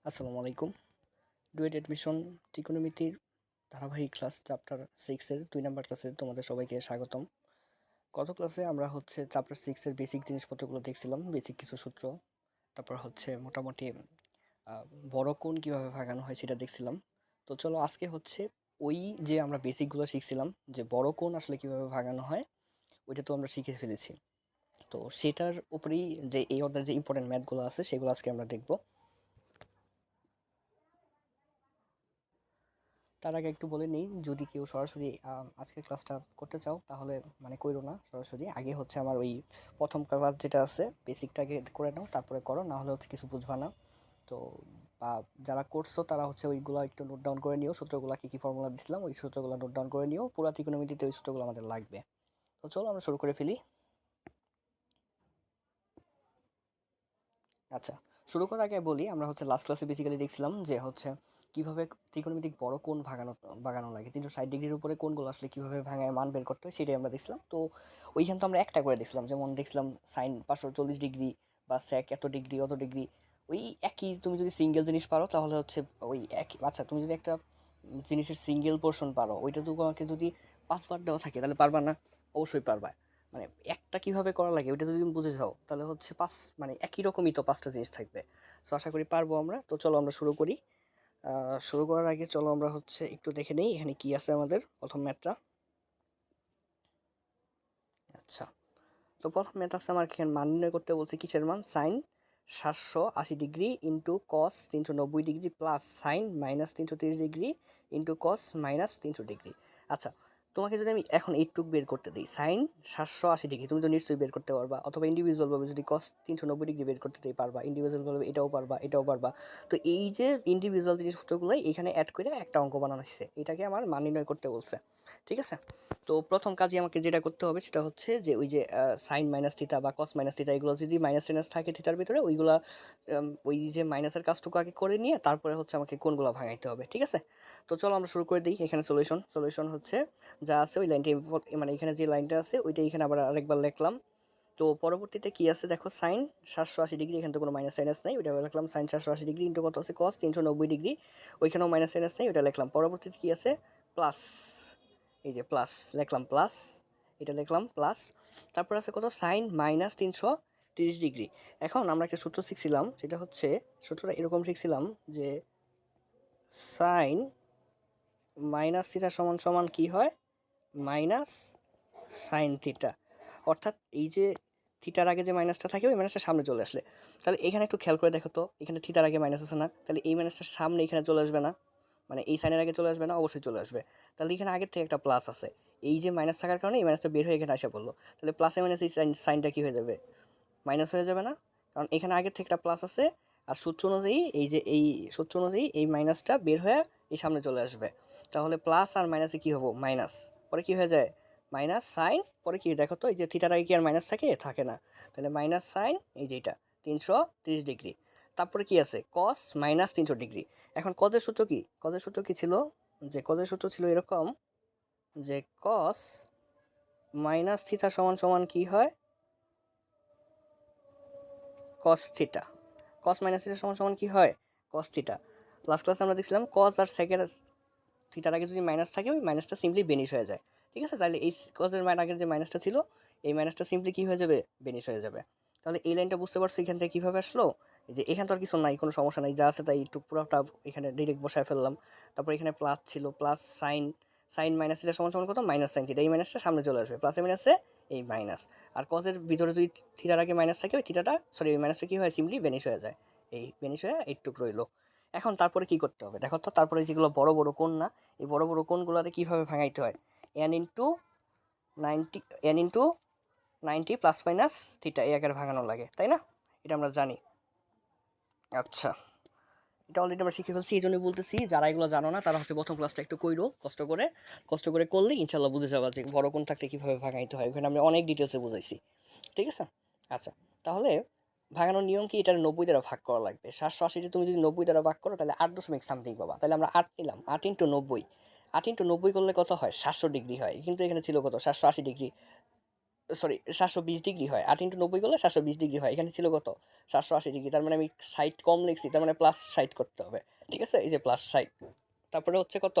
আসসালামু আলাইকুম। Duet admission ত্রিকোণমিতির ধারাবাহিক ক্লাস চ্যাপ্টার 6 এর 2 নাম্বার ক্লাসে তোমাদের সবাইকে স্বাগতম। গত ক্লাসে আমরা চ্যাপ্টার 6 এর বেসিক জিনিসপত্রগুলো দেখছিলাম, বেসিক কিছু সূত্র। তারপর মোটামুটি আ বড় কোণ কিভাবে ভাঙানো হয় সেটা দেখছিলাম। তো চলো আজকে ওই যে আমরা বেসিকগুলো শিখছিলাম যে বড় কোণ আসলে কিভাবে ভাঙানো হয়, ওইটা তো আমরা শিখে ফেলেছি। তো সেটার উপরেই যে এই অধ্যায়ের যে ইম্পোর্টেন্ট ম্যাথগুলো আছে সেগুলো আজকে আমরা দেখব। তার আগে একটু বলে নিই, যদি কেউ সরাসরি আজকের ক্লাসটা করতে চাও তাহলে কইরো না সরাসরি। আগে আমার ওই প্রথম ক্লাস যেটা আছে বেসিকটা আগে করে নাও, তারপরে করো, না হলে কিছু বুঝবা না। তো বা যারা করছো তারা ওইগুলো একটু নোট ডাউন করে নিও, সূত্রগুলো কী কী ফর্মুলা দিছিলাম ওই সূত্রগুলো নোট ডাউন করে নিও, পুরা ত্রিকোণমিতিতে ওই সূত্রগুলো আমাদের লাগবে। তো চলো আমরা শুরু করে ফেলি। আচ্ছা, শুরু করার আগে বলি, আমরা লাস্ট ক্লাসে বেসিক্যালি দেখছিলাম যে কিভাবে ত্রিকোণমিতিক বড় কোণ ভাগানো লাগে, 360 ডিগ্রির উপরে কোণগুলো আসলে কিভাবে ভাঙায় মান বের করতে হয় সেটাই আমরা দেখছিলাম। তো ওইখানে তো আমরা একটা করে দেখছিলাম, যেমন দেখছিলাম সাইন 540 ডিগ্রি বা সেক এত ডিগ্রি অত ডিগ্রি। ওই একই, তুমি যদি সিঙ্গেল জিনিস পারো তাহলে ওই একই। আচ্ছা, তুমি যদি একটা জিনিসের সিঙ্গেল পোর্শন পারো, ওইটা তো তোমাকে যদি 5 বার দেওয়া থাকে তাহলে পারবা না? অবশ্যই পারবা। একটা কিভাবে করা লাগে ওইটা যদি তুমি বুঝে যাও তাহলে পাঁচ, একই রকমই তো পাঁচটা জিনিস থাকবে। সো আশা করি পারবো আমরা। তো চলো আমরা শুরু করি। শুরু করার আগে চলো আমরা একটু দেখে নেই এখানে কি আছে আমাদের প্রথম ম্যাথটা। আচ্ছা, তো প্রথম ম্যাথ আছে আমার এখানে মান নির্ণয় করতে বলছে কিসের মান, sine 780 degree into cos 390 degree plus sine -330 degree into cos -300 degree. আচ্ছা, তোমাকে যদি আমি এখন এইটুক বের করতে দিই, সাইন 780 ডিগ্রি তুমি তো নিশ্চয়ই বের করতে পারবা, অথবা ইন্ডিভিজুয়াল ভাবে যদি কস 390 ডিগ্রি বের করতে দিই পারবা, ইন্ডিভিজুয়াল ভাবে এটাও পারবা এটাও পারবা। তো এই যে ইন্ডিভিজুয়াল জিনিসপত্রগুলোই এখানে অ্যাড করে একটা অঙ্ক বানানো হচ্ছে, এটাকে আমার মান নির্ণয় করতে বলছে। ঠিক আছে, তো প্রথম কাজে আমাকে যেটা করতে হবে সেটা যে ওই যে সাইন মাইনাস থিটা বা কস মাইনাস থিটা, এগুলো যদি মাইনাস টেনাস থাকে থিটার ভিতরে ওইগুলা, ওই যে মাইনাসের কাজটুকু আগে করে নিয়ে তারপরে আমাকে কোনগুলো ভাঙাইতে হবে। ঠিক আছে, তো চলো আমরা শুরু করে দিই। এখানে সলিউশন যা আছে ওই লাইনটা, এখানে যে লাইনটা আছে ওইটা এখানে আবার আরেকবার লিখলাম। তো পরবর্তীতে কি আছে দেখো, সাইন 780 ডিগ্রি, এখানে তো কোনো মাইনাস সাইনাস নাই, ওইটা লিখলাম সাইন 780 ডিগ্রি ইন্টু কত আছে কস 390 ডিগ্রি, ওইখানেও মাইনাস সাইনাস নেই, ওইটা লিখলাম। পরবর্তীতে কি আছে, প্লাস, এই যে প্লাস লিখলাম, প্লাস, এটা লিখলাম প্লাস। তারপর আছে কত, সাইন -330 ডিগ্রি। এখন আমরা একটা সূত্র শিখছিলাম, সেটা সূত্রটা এরকম শিখছিলাম যে সাইন মাইনাস থিটা সমান সমান কি হয়, মাইনাস সাইন থিটা। অর্থাৎ এই যে থিটার আগে যে মাইনাসটা থাকে ওই মাইনাসটা সামনে চলে আসলে, তাহলে এখানে একটু খেয়াল করে দেখো তো, এখানে থিটার আগে মাইনাস আছে না, তাহলে এই মাইনাসটা সামনে এখানে চলে আসবে না? এই সাইনের আগে চলে আসবে না? অবশ্যই চলে আসবে। তাহলে এখানে আগের থেকে একটা প্লাস আছে, এই যে মাইনাস থাকার কারণে এই মাইনাসটা বের হয়ে এখানে আসা পড়লো, তাহলে প্লাসে মাইনাস এই সাইনটা কী হয়ে যাবে, মাইনাস হয়ে যাবে না? কারণ এখানে আগের থেকে একটা প্লাস আছে, আর সূত্র অনুযায়ী এই সূত্র অনুযায়ী এই মাইনাসটা বের হয়ে এই সামনে চলে আসবে। তাহলে প্লাস আর মাইনাসে কী হবো, মাইনাস, পরে কী হয়ে যায়, মাইনাস সাইন, পরে কি দেখো তো, এই যে থিটার আগে কি আর মাইনাস থাকে, থাকে না, তাহলে মাইনাস সাইন এই যে এটা 330 ডিগ্রি। তারপরে কি আছে, কস -300 ডিগ্রি। এখন কজের সূত্র কি, কজের সূত্র কি ছিল, যে কজের সূত্র ছিল এরকম যে কস মাইনাস থিটা সমান সমান কি হয়, কস থিটা। কস মাইনাস থিটা সমান সমান কি হয়, কস থিটা। লাস্ট ক্লাসে আমরা দেখছিলাম কস আর সেকের থিটার আগে যদি মাইনাস থাকে ওই মাইনাসটা সিম্পলি বেনিশ হয়ে যায়। ঠিক আছে, তাহলে এই কজের আগের যে মাইনাসটা ছিল এই মাইনাসটা সিম্পলি কী হয়ে যাবে, বেনিশ হয়ে যাবে। তাহলে এই লাইনটা বুঝতে পারছো এখান থেকে কীভাবে আসলো, এই যে এখানে তো আর কিছু নাই, কোনো সমস্যা নাই, যা আছে তাই একটু পুরোটা এখানে ডিরেক্ট বসায় ফেললাম। তারপর এখানে প্লাস ছিল, plus sine, sine minus theta সমান সমান কত, মাইনাস সাইন থিটা, এই মাইনাসটা সামনে চলে আসবে, প্লাসে মাইনাসে এই মাইনাস। আর কজের ভিতরে যদি থিটার আগে মাইনাস থাকে ওই থিটাটা, সরি ওই মাইনাসটা কী হয়, সিম্পলি বেনিশ হয়ে যায়, এই বেনিশ হয়ে এইটুক রইলো। এখন তারপরে কি করতে হবে দেখো তো, তারপরে যেগুলো বড় বড় কোণ না, এই বড় বড় কোণগুলোতে কীভাবে ভাঙাইতে হয়, N into 90, N into 90 plus minus theta এই আকারে ভাঙানো লাগে, তাই না? এটা আমরা জানি। আচ্ছা, এটা অলরেডি আমরা শিখে ফেলছি, এই জন্যই বলতেছি যারা এগুলো জানো না তারা প্রথম ক্লাসটা একটু কইরো, কষ্ট করে করলে ইনশাল্লাহ বুঝে যাবা যে বড় কোণ থাকলে কীভাবে ভাঙাইতে হয়, ওখানে আমরা অনেক ডিটেলসে বুঝাইছি। ঠিক আছে, আচ্ছা, তাহলে ভাঙানোর নিয়ম কি, এটার 90 দ্বারা ভাগ করা লাগবে। 780 তুমি যদি 90 দ্বারা ভাগ করো তাহলে 8.something পাবা, তাহলে আমরা 8 নিলাম, 8 × 90, 8 × 90 করলে কত হয়, 700 ডিগ্রি হয়, কিন্তু এখানে ছিল কত, 780 ডিগ্রি। সরি 720 ডিগ্রি হয়, 8 ইন্টু 90 করলে 720 ডিগ্রি হয়, এখানে ছিল কত 780 ডিগ্রি, তার মানে আমি 60 কম লিখছি, তার মানে প্লাস 60 করতে হবে, ঠিক আছে, এই যে প্লাস 60। তারপরে হচ্ছে কত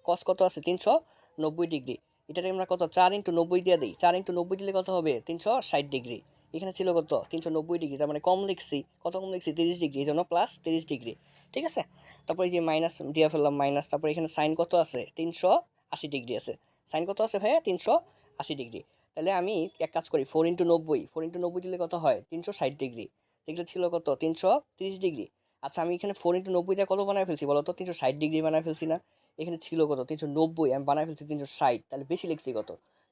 কস কত আছে 390 ডিগ্রি, এটাকে আমরা কত 4 ইন্টু 90 দিয়ে দিই, 4 ইন্টু 90 দিলে কত হবে 360 ডিগ্রি, এখানে ছিল কত 390 ডিগ্রি, তার মানে কম লিখছি, কত কম লিখছি 30 ডিগ্রি, এই জন্য প্লাস 30 ডিগ্রি, ঠিক আছে। তারপরে এই যে মাইনাস দিয়ে ফেললাম মাইনাস, তারপরে এখানে সাইন কত আছে 380 ডিগ্রি আছে, সাইন কত আছে ভাইয়া 380 ডিগ্রি, তাহলে আমি এক কাজ করি 4 ইন্টু 90 দিলে কত হয় 360 ডিগ্রি, যেগুলো ছিল কত 330 ডিগ্রি। আচ্ছা আমি এখানে 4 ইন্টু 90 দিয়ে কত বানায় ফেলছি বলো তো 360 ডিগ্রি বানায় ফেলছি না, এখানে ছিল কত 390, আমি বানায় ফেলছি 360, তাহলে বেশি লিখছি কত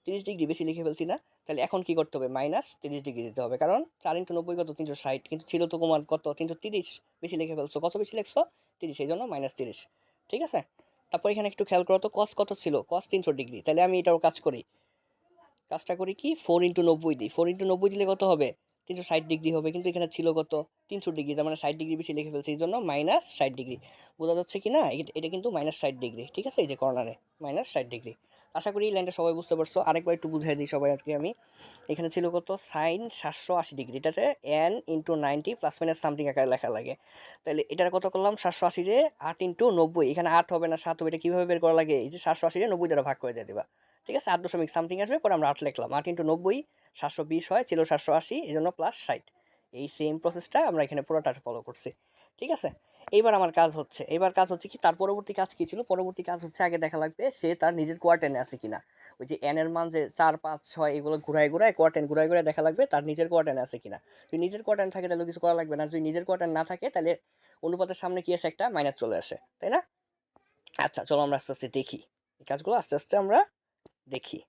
30 ডিগ্রি বেশি লিখে ফেলছি না, তাহলে এখন কি করতে হবে মাইনাস 30 ডিগ্রি দিতে হবে, কারণ 4 ইন্টু 90 কত 360, কিন্তু ছিল তো তোমার কত 330, বেশি লিখে ফেলছো, কত বেশি লিখছো 30, এই জন্য মাইনাস 30, ঠিক আছে। তারপর এখানে একটু খেয়াল করো তো কস কত ছিল কস 300 ডিগ্রি, তাহলে আমি এটাও কাজটা করি কি 4 ইন্টু 90 দিই, 4 ইন্টু 90 দিলে কত হবে 360 ডিগ্রি হবে, কিন্তু এখানে ছিল কত 300 ডিগ্রি, তার মানে 60 ডিগ্রি বেশি লিখে ফেলছি, এই জন্য মাইনাস 60 ডিগ্রি, বোঝা যাচ্ছে কি না, এটা কিন্তু মাইনাস 60 ডিগ্রি, ঠিক আছে, এই যে কর্নারে মাইনাস 60 ডিগ্রি। আশা করি এই লাইনটা সবাই বুঝতে পারছো, আরেকবার একটু বুঝিয়ে দিই সবাই আর কি আমি, এখানে ছিল কত সাইন 780 ডিগ্রি, এটাতে n into 90 plus minus something আকারে লেখা লাগে, তাহলে এটার কত করলাম 780 রে 8 ইন্টু 90, এখানে 8 হবে না 7 হবে, এটা কীভাবে বের করা লাগে, এই যে 780 রে 90 দ্বারা ভাগ করে দিয়ে দিবা, ঠিক আছে, 8 দশমিক সামথিং আসবে, পরে আমরা 8 লিখলাম, 8 ইন্টু 90 720 হয়, ছিল 780, এই জন্য প্লাস 60, এই সেম প্রসেসটা আমরা এখানে পুরোটা ফলো করছি, ঠিক আছে। এইবার আমার কাজ হচ্ছে কি, তার পরবর্তী কাজ কি ছিল, পরবর্তী কাজ হচ্ছে আগে দেখা লাগবে সে তার নিজের কোয়ার্টেনে আছে কিনা, ওই যে এন এর মান যে 4 5 6 এগুলো ঘুরায় ঘুরায় কোয়ার্টেন ঘুরায় ঘুরায় দেখা লাগবে তার নিজের কোয়ার্টেনে আছে কিনা, যদি নিজের কোয়ার্টেন থাকে তাহলে কিছু করা লাগবে না, যদি নিজের কোয়ার্টেন না থাকে তাহলে অনুপাতের সামনে কি আসে একটা মাইনাস চলে আসে, তাই না। আচ্ছা চলো আমরা আস্তে আস্তে দেখি, এই কাজগুলো আস্তে আস্তে আমরা দেখি।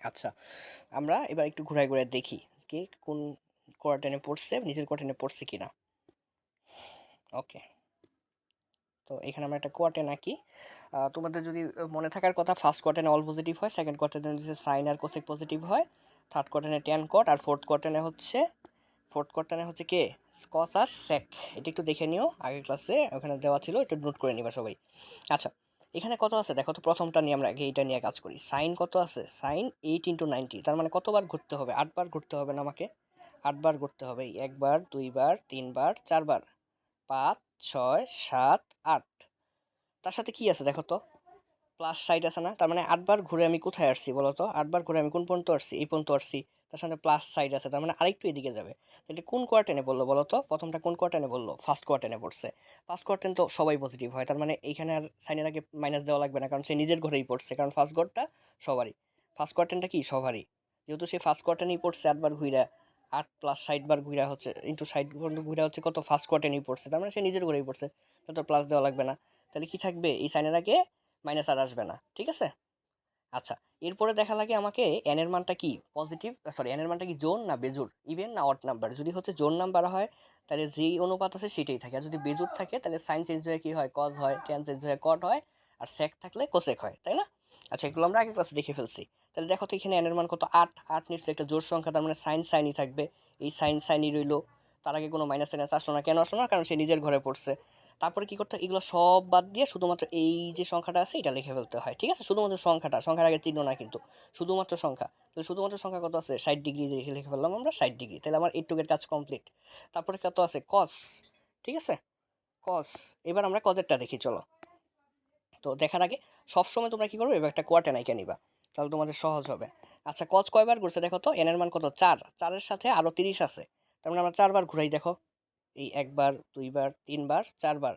আচ্ছা আমরা এবার একটু ঘুরায় ঘুরায় দেখি কে কোন কোয়ার্টেনে পড়ছে, নিজের কোয়ার্টেনে পড়ছে কিনা। ওকে, তো এখানে আমরা একটা কোয়ার্টেন আঁকি, তোমাদের যদি মনে থাকার কথা ফার্স্ট কোয়ার্টেনে অল পজিটিভ হয়, সেকেন্ড কোয়ার্টেনে হচ্ছে সাইন আর কোসেক পজিটিভ হয়, থার্ড কোয়ার্টেনে ট্যান কট, আর ফোর্থ কোয়ার্টেনে হচ্ছে কে কস আর সেক, এটা একটু দেখে নিও, আগের ক্লাসে ওখানে দেওয়া ছিল, একটু নোট করে নিবা সবাই। আচ্ছা এখানে কত আছে দেখো তো, প্রথমটা নিয়ে আমরা আগে এইটা নিয়ে কাজ করি, সাইন কত আছে সাইন 8 ইন্টু 90, তার মানে কতবার ঘুরতে হবে 8বার ঘুরতে হবে না আমাকে, 8বার ঘুরতে হবে, 1বার 2বার 3বার 4বার 5 6 7 8, তার সাথে কি আছে দেখো তো প্লাস 60 আছে না, তার মানে 8বার ঘুরে আমি কোথায় আসছি বলো তো, 8বার ঘুরে আমি কোন পর্যন্ত আসছি, এই পর্যন্ত আসছি, তার সামনে প্লাস 60 আছে, তার মানে আরেকটু এদিকে যাবে, তাহলে কোন কোয়ার্টেনে বললো বলো তো, প্রথমটা কোন কোয়ার্টেনে বললো ফার্স্ট কোয়ার্টেনে পড়ছে, ফার্স্ট কোয়ার্টেন তো সবাই পজিটিভ হয়, তার মানে এইখানে আর সাইনের আগে মাইনাস দেওয়া লাগবে না, কারণ সে নিজের ঘরেই পড়ছে, কারণ ফার্স্ট ঘরটা সবারই, ফার্স্ট কোয়ার্টেনটা কি সবারই, যেহেতু সে ফার্স্ট কোয়ার্টেনেই পড়ছে 8বার ঘুরা, 8 প্লাস 60বার ঘুরা হচ্ছে ইন্টু 60 ঘুরা হচ্ছে কত ফার্স্ট কোয়ার্টেনেই পড়ছে, তার মানে সে নিজের ঘরেই পড়ছে, তো প্লাস দেওয়া লাগবে না, তাহলে কি থাকবে এই সাইনের আগে মাইনাস আর আসবে না, ঠিক আছে। আচ্ছা এরপরে দেখা লাগে আমাকে এন এর মানটা কি পজিটিভ, সরি এন এর মানটা কি জোড় না বেজোড়, ইভেন না অড নাম্বার, যদি হচ্ছে জোড় নাম্বার হয় তাহলে যেই অনুপাত আছে সেটাই থাকে, আর যদি বেজোড় থাকে তাহলে সাইন চেঞ্জ হয়ে কি হয় কজ হয়, ট্যান চেঞ্জ হয়ে কট হয়, আর সেক থাকলে কোসেক হয়, তাই না। আচ্ছা এগুলো আমরা আগের ক্লাসে দেখে ফেলছি, তাহলে দেখো তো এখানে এন এর মান কত 8, 8 নিশ্চয়ই একটা জোড় সংখ্যা, তার মানে সাইন সাইনই থাকবে, এই সাইন সাইনই রইলো, তার আগে কোনো মাইনাস টাইনাস আসলো না, কেন আসলো না, কারণ সে নিজের ঘরে পড়ছে। তারপরে কি করতে হয় এগুলো সব বাদ দিয়ে শুধুমাত্র এই যে সংখ্যাটা আছে এটা লিখে ফেলতে হয়, ঠিক আছে, শুধুমাত্র সংখ্যাটা, সংখ্যার আগে চিহ্ন না কিন্তু, শুধুমাত্র সংখ্যা, তাহলে শুধুমাত্র সংখ্যা কত আছে 60 ডিগ্রি যে লিখে ফেললাম আমরা 60 ডিগ্রি, তাহলে আমার এইটুকের কাজ কমপ্লিট। তারপরে কত আছে কস, ঠিক আছে কস, এবার আমরা কজেরটা দেখি চলো। তো দেখার আগে সবসময় তোমরা কি করবে, এবার একটা কোয়ার্টেন আইকা নিবা, তাহলে তোমাদের সহজ হবে। আচ্ছা কজ কয়বার করছে দেখো তো, এন এর মান কত 4, 4-এর সাথে আরো 30 আছে, তার মানে আমরা 4বার ঘুরাই দেখো, এই 1বার 2বার 3বার 4বার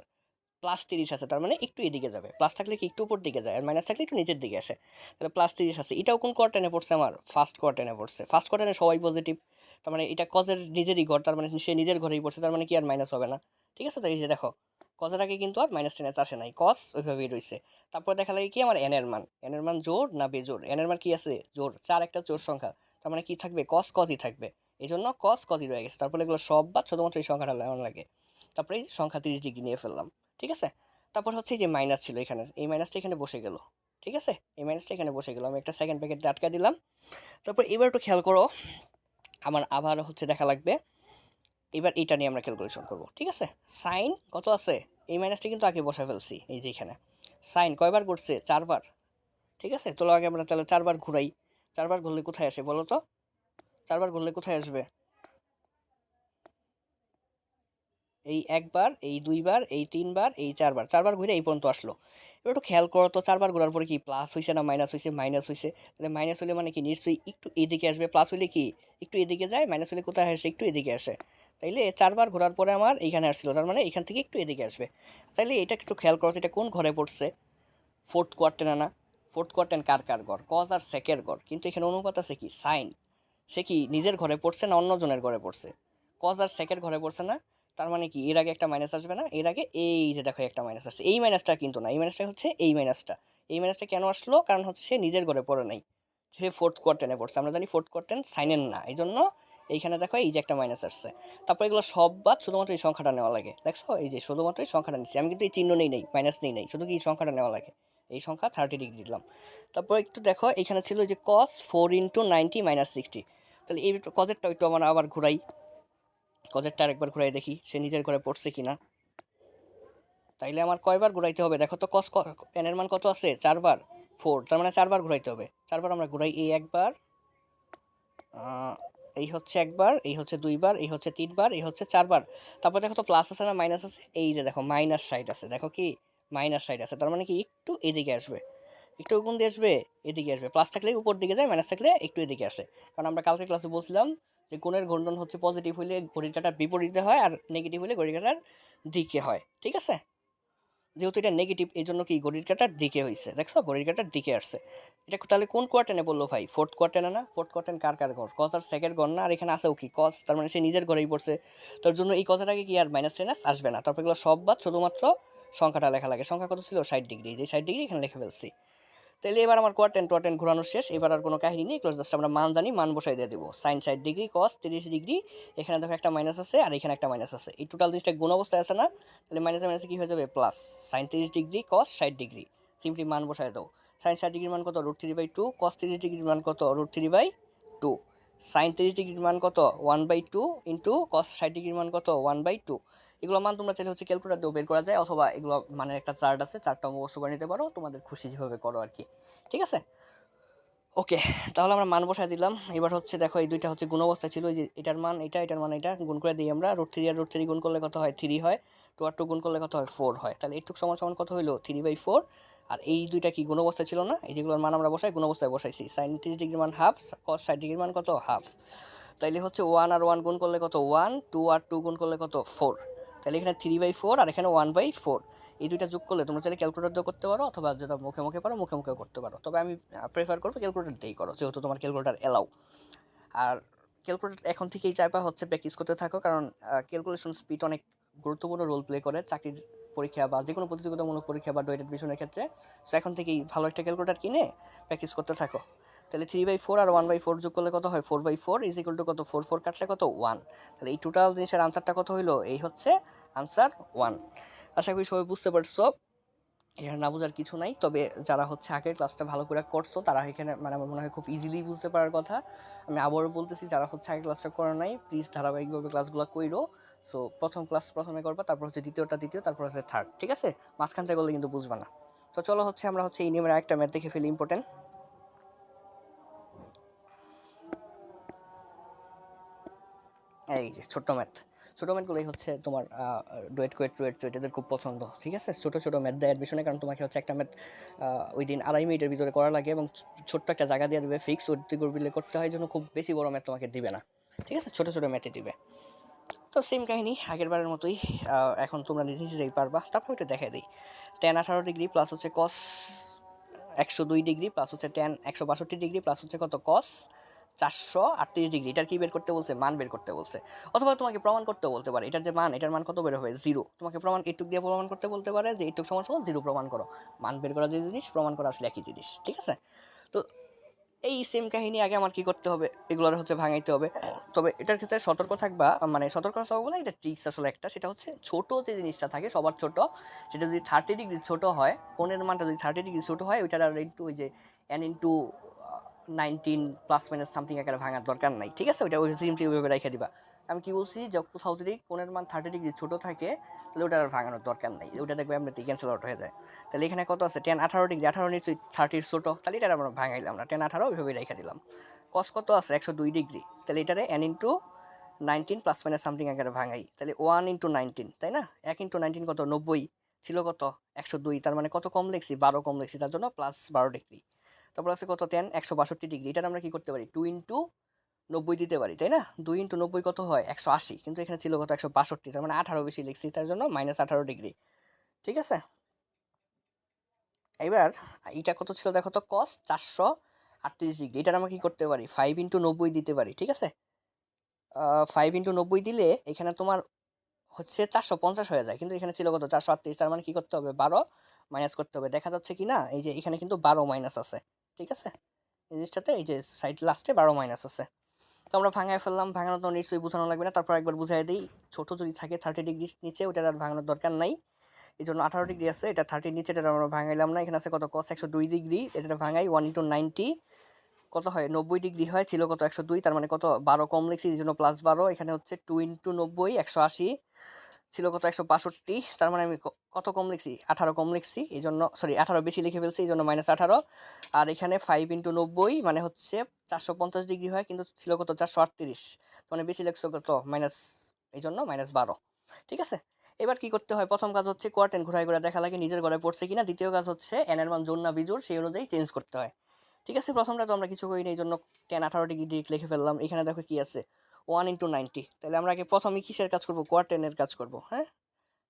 প্লাস 30 আছে, তার মানে একটু এদিকে যাবে, প্লাস থাকলে কি একটু উপর দিকে যায়, আর মাইনাস থাকলে একটু নিচের দিকে আসে, তাহলে প্লাস 30 আছে, এটাও কোন কোয়ার্টেনে পড়ছে আমার ফার্স্ট কোয়ার্টেনে পড়ছে, ফার্স্ট কোয়ার্টেনে সবাই পজিটিভ, তার মানে এটা কজের নিজেরই ঘর, তার মানে সে নিজের ঘরেই পড়ছে, তার মানে কি আর মাইনাস হবে না, ঠিক আছে। তো এই যে দেখো কজের আগে কিন্তু আর মাইনাস টেনাস আসে নাই, কস ওইভাবেই রয়েছে। তারপর দেখা লাগে কি আমার এন এর মান জোর না বেজোর, এন এর মান কি আছে জোর, 4 একটা জোর সংখ্যা, তার মানে কি থাকবে কস কজই থাকবে, এই জন্য কস কজই রয়ে গেছে, তারপরে এগুলো সব বাদ শুধুমাত্র এই সংখ্যাটা লাগে, তারপরে এই সংখ্যা 30 ডিগ্রি নিয়ে ফেললাম, ঠিক আছে। তারপর হচ্ছে এই যে মাইনাস ছিল এখানে, এই মাইনাসটা এখানে বসে গেল, ঠিক আছে, এই মাইনাসটা এখানে বসে গেল, আমি একটা সেকেন্ড প্যাকেট আটকা দিলাম। তারপর এবার একটু খেয়াল করো, আমার আবার হচ্ছে দেখা লাগবে এবার এটা নিয়ে আমরা ক্যালকুলেশন করব, ঠিক আছে। সাইন কত আছে, এই মাইনাসটা কিন্তু আগে বসে ফেলছি, এই যে এখানে সাইন কয়বার করছে, 4বার, ঠিক আছে। চলো আগে আমরা তাহলে 4বার ঘুরাই। 4বার ঘুরলে কোথায় আসে বলো তো, 4বার ঘুরলে কোথায় আসবে, এই একবার, এই দুইবার, এই তিনবার, এই 4বার, 4বার ঘুরে এই পর্যন্ত আসলো। এবার একটু খেয়াল করো তো, 4বার ঘোরার পরে কি প্লাস হয়েছে না মাইনাস হয়েছে, মাইনাস হয়েছে। তাহলে মাইনাস হলে মানে কি নিশ্চয়ই একটু এদিকে আসবে, প্লাস হলে কি একটু এদিকে যায়, মাইনাস হলে কোথায় আসে, একটু এদিকে আসে। তাইলে 4বার ঘোরার পরে আমার এইখানে আসছিল, তার মানে এখান থেকে একটু এদিকে আসবে। তাইলে এটা একটু খেয়াল করো তো, এটা কোন ঘরে পড়ছে, ফোর্থ কোয়ার্টেন না। ফোর্থ কোয়ার্টেন কার কার ঘর, কজ আর সেকের ঘর, কিন্তু এখানে অনুপাত আছে কি সাইন, সে কি নিজের ঘরে পড়ছে না অন্যজনের ঘরে পড়ছে, কজ আর সেকের ঘরে পড়ছে না। তার মানে কি এর আগে একটা মাইনাস আসবে না, এর আগে এই যে দেখো একটা মাইনাস আসছে, এই মাইনাসটা কিন্তু না, এই মাইনাসটা হচ্ছে এই মাইনাসটা। এই মাইনাসটা কেন আসলো, কারণ হচ্ছে সে নিজের ঘরে পড়ে নাই, সে ফোর্থ কোয়ার্টেনে পড়ছে। আমরা জানি ফোর্থ কোয়ার্টেন সাইনের না, এই জন্য এইখানে দেখো এই যে একটা মাইনাস আসছে। তারপর এগুলো সব বাদ, শুধুমাত্র এই সংখ্যাটা নেওয়া লাগে, দেখছো এই যে শুধুমাত্র এই সংখ্যাটা নিচ্ছি আমি, কিন্তু এই চিহ্ন নেই, মাইনাস নেই, শুধু কি এই সংখ্যাটা নেওয়া লাগে, এই সংখ্যা 30 ডিগ্রি দিলাম। তারপর একটু দেখো এখানে ছিল যে কস 4 × 90 - 60, তাহলে এই কজেরটা একটু আমরা আবার ঘুরাই, কজেরটা আরেকবার ঘুরাই দেখি সে নিজের ঘরে পড়ছে কিনা। তাইলে আমার কয়বার ঘুরাইতে হবে দেখো তো, কস এন এর মান কত আছে, 4বার, 4, তার মানে 4বার ঘুরাইতে হবে। 4বার আমরা ঘুরাই, এই একবার, এই হচ্ছে একবার, এই হচ্ছে দুইবার, এই হচ্ছে তিনবার, এই হচ্ছে 4বার। তারপর দেখো তো প্লাস আছে না মাইনাস আছে, এই যে দেখো মাইনাস সাইড আছে, দেখো কি মাইনাস সাইড আছে, তার মানে কি একটু এদিকে আসবে, একটু কোন দিয়ে আসবে, এদিকে আসবে। প্লাস থাকলে উপর দিকে যায়, মাইনাস থাকলে একটু এদিকে আসে। কারণ আমরা কালকে ক্লাসে বলছিলাম যে কোণের ঘূর্ণন হচ্ছে পজিটিভ হইলে ঘড়ির কাঁটার বিপরীতে হয়, আর নেগেটিভ হইলে ঘড়ির কাঁটার দিকে হয়, ঠিক আছে। যেহেতু এটা নেগেটিভ, এই জন্য কি ঘড়ির কাঁটার দিকে হয়েছে, দেখছো ঘড়ির কাঁটার দিকে আসছে। এটা তাহলে কোন কোয়ার্টেনে বললো ভাই, ফোর্থ কোয়ার্টেনে না। ফোর্থ কোয়ার্টেন কার কার ঘর, কস আর সেকের ঘর না, আর এখানে আসেও কি কস, তার মানে সে নিজের ঘরেই পড়ছে। তার জন্য এই কথাটাকে কি আর মাইনাস টাইনাস আসবে না। তারপর এগুলো সব বাদ, শুধুমাত্র সংখ্যাটা লেখা লাগে। সংখ্যা কত ছিল, 60 ডিগ্রি, যে 60 ডিগ্রি এখানে লিখে ফেলছি। তাহলে এবার আমার কোয়ার্টেন টোয়ার্টেন ঘোরানো শেষ, এবার আর কোনো কাহিনী নেই, জাস্ট আমরা মান জানি, মান বসাই দিয়ে দেবো। সাইন 60 ডিগ্রি, কস 30 ডিগ্রি, এখানে দেখো একটা মাইনাস আছে আর এখানে একটা মাইনাস আছে, এই টোটাল জিনিসটা গুণ অবস্থায় আছে না, তাহলে মাইনাসে মাইনাসে কী হয়ে যাবে, প্লাস। সাইন 30 ডিগ্রি, কস 60 ডিগ্রি, সিম্পলি মান বসায় দাও। সাইন 60 ডিগ্রির মান কত, √3/2, কস 30 ডিগ্রির মান কত, √3/2, সাইন 30 ডিগ্রির মান কত, 1/2, ইন্টু কস 60 ডিগ্রির মান কত, 1/2। এগুলো মান তোমরা চাইলে হচ্ছে ক্যালকুলেটর দিয়েও বের করা যায়, অথবা এগুলো মানে একটা চার্ট আছে, চার্টটা মুখস্থ করে নিতে পারো, তোমাদের খুশি যেভাবে করো আর কি, ঠিক আছে। ওকে, তাহলে আমরা মান বসায় দিলাম। এবার হচ্ছে দেখো এই দুইটা হচ্ছে গুণ অবস্থায় ছিল, এই যে এটার মান এটা, এটার মান এটা, গুণ করে দিই আমরা। √3 আর √3 গুণ করলে কত হয়, 3 হয়। 2 আর 2 গুণ করলে কত হয়, 4 হয়। তাহলে এইটুক সমান সমান কত হইলো, 3/4। আর এই দুইটা কি গুণ অবস্থায় ছিল না, এই যেগুলোর মান আমরা বসাই গুণ অবস্থায় বসাইছি। সাইন 30 ডিগ্রির মান হাফ, কস 60 ডিগ্রির মান কত, হাফ। তাইলে হচ্ছে 1 আর 1 গুণ করলে কত, 1, 2 আর 2 গুণ করলে কত, 4। তাহলে এখানে 3/4 আর এখানে 1/4, এই দুইটা যোগ করলে তোমরা চাইলে ক্যালকুলেটর দিয়েও করতে পারো, অথবা যেটা মুখে মুখে পারো মুখে মুখেও করতে পারো। তবে আমি প্রেফার করবো ক্যালকুলেটর দিয়েই করো, যেহেতু তোমার ক্যালকুলেটর এলাও। আর ক্যালকুলেটর এখন থেকেই চাইবা হচ্ছে প্র্যাকটিস করতে থাকো, কারণ ক্যালকুলেশন স্পিড অনেক গুরুত্বপূর্ণ রোল প্লে করে চাকরির পরীক্ষা বা যে কোনো প্রতিযোগিতামূলক পরীক্ষা বা ডয়েট অ্যাডমিশনের ক্ষেত্রে। সো এখন থেকেই ভালো একটা ক্যালকুলেটর কিনে প্র্যাকটিস করতে থাকো। তাহলে 3/4 আর 1/4 যোগ করলে কত হয়, 4/4 ইজ ইকুয়াল টু কত, 4 কাটলে কত, 1। তাহলে এই টোটাল জিনিসের আনসারটা কত হইলো, এই হচ্ছে আনসার 1। আশা করি সবাই বুঝতে পারছো, এখানে না বোঝার কিছু নাই। তবে যারা হচ্ছে আগের ক্লাসটা ভালো করে করছো তারা এখানে মানে আমার মনে হয় খুব ইজিলি বুঝতে পারার কথা। আমি আবারও বলতেছি, যারা হচ্ছে আগের ক্লাসটা করে নাই প্লিজ ধারাবাহিকভাবে ক্লাসগুলো কইরো। সো প্রথম ক্লাস প্রথমে করবা, তারপর হচ্ছে দ্বিতীয়টা দ্বিতীয়, তারপর হচ্ছে থার্ড, ঠিক আছে। মাঝখান থেকে করলে কিন্তু বুঝবা না। তো চলো হচ্ছে আমরা হচ্ছে এই নিয়মের একটা ম্যাথ দেখে ফেলি, ইম্পর্টেন্ট। এই যে ছোট্ট ম্যাথ, ছোটো ম্যাথগুলোই হচ্ছে তোমার ডুয়েট কুয়েট টুয়েট চুয়েট এদের খুব পছন্দ, ঠিক আছে। ছোটো ছোটো ম্যাথ দেয় অ্যাডমিশনে, কারণ তোমাকে হচ্ছে একটা ম্যাথ ওই দিন 2.5 মিনিটের ভিতরে করা লাগে, এবং ছোট্ট একটা জায়গা দিয়ে দেবে ফিক্স, ওই করবিলে করতে হয়, জন্য খুব বেশি বড় ম্যাথ তোমাকে দিবে না, ঠিক আছে, ছোটো ছোটো ম্যাথে দিবে। তো সেম কাহিনী আগের বারের মতোই, এখন তোমরা নিজে নিজেই পারবা। তারপর ওইটা দেখাই দিই, tan 18 ডিগ্রি প্লাস হচ্ছে কস 102 ডিগ্রি প্লাস হচ্ছে tan 162 ডিগ্রি প্লাস হচ্ছে কত, কস 438 ডিগ্রি। এটার কি বের করতে বলছে, মান বের করতে বলছে। অথবা তোমাকে প্রমাণ করতে বলতে পারে এটার যে মান, এটার মান কত বের হবে, 0। তোমাকে প্রমাণ এইটুক দিয়ে প্রমাণ করতে বলতে পারে যে এইটুক সমান সমান 0 প্রমাণ করো। মান বের করা যে জিনিস, প্রমাণ করা আসলে একই জিনিস, ঠিক আছে। তো এই সেম কাহিনী আগে আমার কি করতে হবে, এগুলোর হচ্ছে ভাঙাইতে হবে। তবে এটার ক্ষেত্রে সতর্ক থাকবা, মানে সতর্ক থাকবো বলে এটা ট্রিক্স আসলে একটা, সেটা হচ্ছে ছোট যে জিনিসটা থাকে সবার ছোট, সেটা যদি 30 ডিগ্রি ছোট হয়, কোণের মানটা যদি 30 ডিগ্রি ছোট হয়, ওইটার আর একটু ওই যে n × 19 প্লাস মাইনাস সামথিং আকারে ভাঙার দরকার নাই, ঠিক আছে। ওইটা ওই সিম্পলি ওইভাবে রেখে দিবা। আমি কি বলছি যে কোথাও যদি কোণের মান 30 ডিগ্রি ছোট থাকে তাহলে ওটা আর ভাঙানোর দরকার নাই, ওটা দেখবে এমনিতেই ক্যান্সেল আউট হয়ে যায়। তাহলে এখানে কত আছে, 18 ডিগ্রি, 18 নিশ্চয়ই 30 ছোট, তাহলে এটা আমরা ভাঙাইলাম না, 18 ওইভাবে রেখে দিলাম। কস কত আছে 102 ডিগ্রি, তাহলে এটারে n into 19 plus minus something আকারে ভাঙাই, তাহলে 1 ইন্টু 19, তাই না, 1 ইন্টু 19 কত 90, ছিল কত 102, তার মানে কত কম লিখছি 12 কম লিখছি, তার জন্য প্লাস 12 ডিগ্রি। তারপর আছে কত 10 162 ডিগ্রি, এটা আমরা কি করতে পারি 2 ইন্টু 90 দিতে পারি, তাই না, 2 ইন্টু 90 কত হয় 180, কিন্তু এখানে ছিল কত 162, তার মানে 18 বেশি লিখছি, তার জন্য মাইনাস 18 ডিগ্রি। ঠিক আছে, এবার এটা কত ছিল দেখো তো, কস 438 ডিগ্রি, এটার আমরা কি করতে পারি 5 ইন্টু 90 দিতে পারি। ঠিক আছে, 5 ইন্টু 90 দিলে এখানে তোমার হচ্ছে 450 হয়ে যায়, কিন্তু এখানে ছিল কত 438, তার মানে কি করতে হবে 12 মাইনাস করতে হবে, দেখা যাচ্ছে কি না, এই যে এখানে কিন্তু 12 মাইনাস আছে। ঠিক আছে, এই জিনিসটাতে এই যে সাইড লাস্টে 12 মাইনাস আছে। তো আমরা ভাঙায় ফেললাম, ভাঙানো তো নিশ্চয়ই বোঝানো লাগবে না, তারপর একবার বুঝাই দিই, ছোট যদি থাকে 30 ডিগ্রি নিচে ওটার আর ভাঙানোর দরকার নাই, এই জন্য 18 ডিগ্রি আছে, এটা 30 নিচে, এটা আমরা ভাঙাইলাম না। এখানে আছে কত cos 102 ডিগ্রি, এটা ভাঙাই 1 ইন্টু 90 কত হয় 90 ডিগ্রি হয়, ছিল কত 102, তার মানে কত 12 কম লিখছি, এই জন্য প্লাস 12, এখানে হচ্ছে 2 ইন্টু 90 180, ছিল কত 162, তার মানে আমি কত কম লিখছি 18 কম লিখছি, এই জন্য সরি 18 বেশি লিখে ফেলছি, এই জন্য মাইনাস 18। আর এখানে 5 ইন্টু 90 মানে হচ্ছে 450 ডিগ্রি হয়, কিন্তু ছিল কত 438, মানে বেশি লিখছো কত মাইনাস, এই জন্য মাইনাস 12। ঠিক আছে, এবার কি করতে হয়, প্রথম কাজ হচ্ছে কোয়ার্টেন ঘুরাই ঘুরে দেখা লাগে নিজের ঘরে পড়ছে কিনা, দ্বিতীয় কাজ হচ্ছে এন এর মান জোর না বিজোড় সেই অনুযায়ী চেঞ্জ করতে হয়। ঠিক আছে, প্রথমটা তো আমরা কিছু করিনি, এই জন্য 18 ডিগ্রি ডিরেক্ট লিখে ফেললাম। এখানে দেখো কি আছে 1 ইন্টু 90, তাহলে আমরা আগে প্রথমে কিসের কাজ করবো কোয়ার্টেনের কাজ করবো। হ্যাঁ,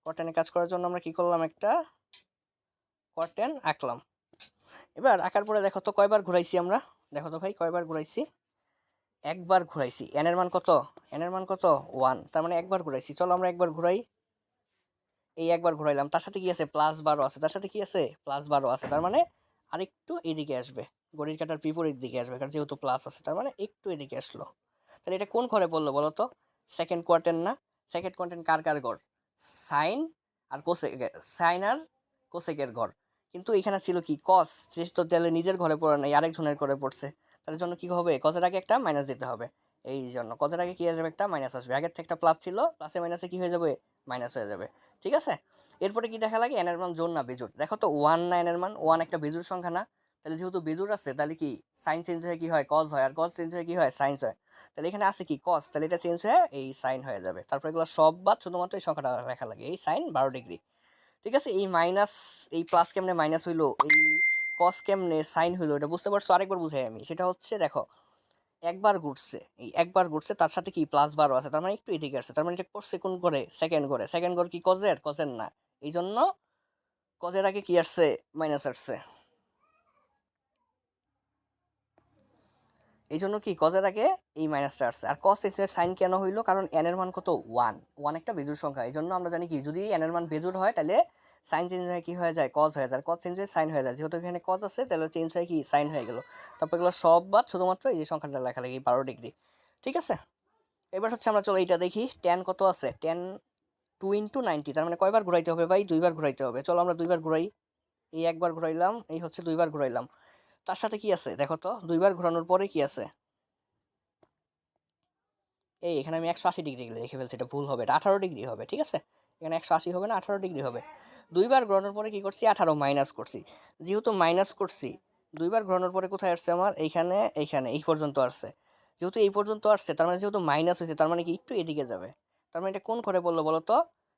কোয়ার্টেনের কাজ করার জন্য আমরা কি করলাম, একটা কোয়ার্টেন আঁকলাম। এবার আঁকার পরে দেখো তো কয়বার ঘুরাইছি আমরা, দেখো তো ভাই কয়বার ঘুরাইছি, একবার ঘুরাইছি। এন এর মান কত, এন এর মান কত 1, তার মানে একবার ঘুরাইছি। চলো আমরা একবার ঘুরাই, এই একবার ঘুরাইলাম, তার সাথে কি আছে প্লাস 12 আছে, তার সাথে কি আছে প্লাস 12 আছে, তার মানে আরেকটু এদিকে আসবে, ঘড়ির কাঁটার বিপরীত দিকে আসবে, কারণ যেহেতু প্লাস আছে তার মানে একটু এদিকে আসলো। তাহলে এটা কোন ঘরে পড়লো বলো তো, সেকেন্ড কোয়ার্টেন না, সেকেন্ড কোয়ার্টেন কার কার ঘর, সাইন আর কোসেক, সাইন আর কোসেকের ঘর, কিন্তু এখানে ছিল কি কস, শেষ তো তাহলে নিজের ঘরে পড়ে নাই আরেকজনের ঘরে পড়ছে, তার জন্য কি হবে কজের আগে একটা মাইনাস দিতে হবে, এই জন্য কজের আগে কি আসবে একটা মাইনাস আসবে, আগের থেকে একটা প্লাস ছিল, প্লাসে মাইনাসে কি হয়ে যাবে মাইনাস হয়ে যাবে। ঠিক আছে, এরপরে কি দেখা লাগে এন এর মান জোড় না বেজোড়, দেখো তো 1 না এন এর মান, 1 একটা বেজোড় সংখ্যা না, তাহলে যেহেতু বেজোড় আছে তাহলে কি সাইন চেঞ্জ হয়ে কি হয় কজ হয়, আর কজ চেঞ্জ হয়ে কি হয় সাইন্স হয়, তাহলে এখানে আছে কি কস, তাহলে এটা চেঞ্জ হয়ে এই সাইন হয়ে যাবে, তারপর এগুলো সব বাদ শুধুমাত্র এই সংখ্যাটা লেখা লাগে, এই সাইন 12 ডিগ্রি। ঠিক আছে, এই মাইনাস এই প্লাস কেমনে মাইনাস হইলো, এই কস কেমনে সাইন হইলো, এটা বুঝতে পারছো, আরেকবার বুঝাই আমি, সেটা হচ্ছে দেখো একবার ঘুরছে, এই একবার ঘুরছে তার সাথে কি প্লাস 12 আছে, তার মানে একটু এদিকে আসছে, তার মানে এটা করছে কোন করে সেকেন্ড করে, সেকেন্ড করে কি কজের, কজের না, এই জন্য কজের আগে কি আসছে মাইনাস আসছে, এই জন্য কি কজের আগে এই মাইনাসটা আসছে। আর কস এর সাইন কেন হইলো, কারণ এন এর মান কত 1, 1 একটা বেজোড় সংখ্যা, এই জন্য আমরা জানি কি যদি এন এর মান বেজোড় হয় তাহলে সাইন চেঞ্জ হয়ে কি হয়ে যায় কজ হয়ে যায়, কজ চেঞ্জ হয়ে সাইন হয়ে যায়, যেহেতু এখানে কজ আছে তাহলে চেঞ্জ হয়ে কি সাইন হয়ে গেল। তারপর এগুলো সব বাদ শুধুমাত্র এই যে সংখ্যাটা লেখা লাগে 12 ডিগ্রি। ঠিক আছে, এবার হচ্ছে আমরা চলো এইটা দেখি, ট্যান কত আছে, ট্যান 2 ইন্টু 90, তার মানে কয়বার ঘুরাইতে হবে ভাই, দুইবার ঘুরাইতে হবে। চলো আমরা দুইবার ঘুরাই, এই একবার ঘুরাইলাম, এই হচ্ছে দুইবার ঘুরাইলাম, তার সাথে কি আছে দেখো তো, দুইবার ঘোরানোর পরে কি আছে, এই এখানে আমি 180 ডিগ্রি লিখে ফেলছি, এটা ভুল হবে, এটা 18 ডিগ্রি হবে। ঠিক আছে, এখানে 180 হবে না 18 ডিগ্রি হবে। দুইবার ঘোরানোর পরে কি করছি 18 মাইনাস করছি, যেহেতু মাইনাস করছি দুইবার ঘোরানোর পরে কোথায় আসছে আমার, এইখানে এইখানে এই পর্যন্ত আসছে, যেহেতু এই পর্যন্ত আসছে তার মানে যেহেতু মাইনাস হয়েছে তার মানে কি একটু এদিকে যাবে, তার মানে এটা কোন ঘরে পড়লো বলো তো,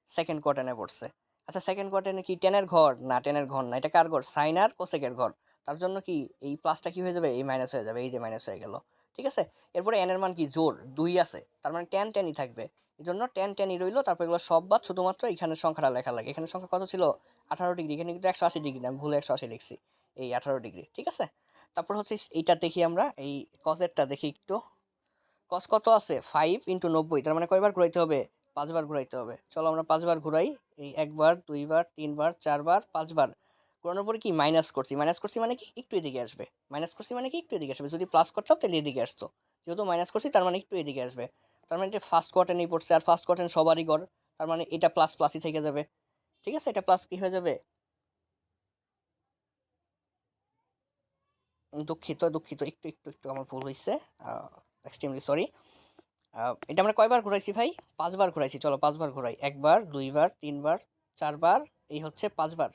সেকেন্ড কোয়ার্টারে পড়ছে। আচ্ছা সেকেন্ড কোয়ার্টারে কি টেনের ঘর না, টেনের ঘর না, এটা কার ঘর সাইন আর কোসেকের ঘর, তার জন্য কি এই প্লাসটা কি হয়ে যাবে এই মাইনাস হয়ে যাবে, এই যে মাইনাস হয়ে গেল। ঠিক আছে, এরপরে এন এর মান কি জোর 2 আছে, তার মানে ট্যান ট্যানই থাকবে, এই জন্য ট্যান ট্যানই রইলো, তারপর এগুলো সব বাদ শুধুমাত্র এখানে সংখ্যাটা লেখা লাগে, এখানে সংখ্যা কত ছিল 18 ডিগ্রি, এখানে কিন্তু 180 ডিগ্রি না, আমি ভুলে 180 লিখছি, এই 18 ডিগ্রি। ঠিক আছে, তারপর হচ্ছে এইটা দেখি আমরা, এই কজেরটা দেখি একটু, কস কত আছে 5 ইন্টু 90, তার মানে কয়বার ঘুরাইতে হবে 5বার ঘুরাইতে হবে। চলো আমরা 5বার ঘুরাই, এই একবার দুইবার তিনবার চারবার 5বার ঘোরানোর পরে কি মাইনাস করছি, মাইনাস করছি মানে কি একটু এদিকে আসবে, মাইনাস করছি মানে কি একটু এদিকে আসবে, যদি প্লাস করতাম তাহলে এদিকে আসতো, যেহেতু মাইনাস করছি তার মানে একটু এদিকে আসবে, তার মানে এটা ফার্স্ট কোয়ার্টারেই পড়ছে, আর ফার্স্ট কোয়ার্টার সবারই গড়, তার মানে এটা প্লাস প্লাসই থেকে যাবে। ঠিক আছে, এটা প্লাস কি হয়ে যাবে, দুঃখিত দুঃখিত একটু একটু একটু আমার ভুল হয়েছে, এক্সট্রিমলি সরি। এটা আমরা কয়বার ঘুরাইছি ভাই? 5 বার ঘুরাইছি। চলো 5 বার ঘুরাই। 1 বার, 2 বার, 3 বার, 4 বার, এই হচ্ছে 5 বার।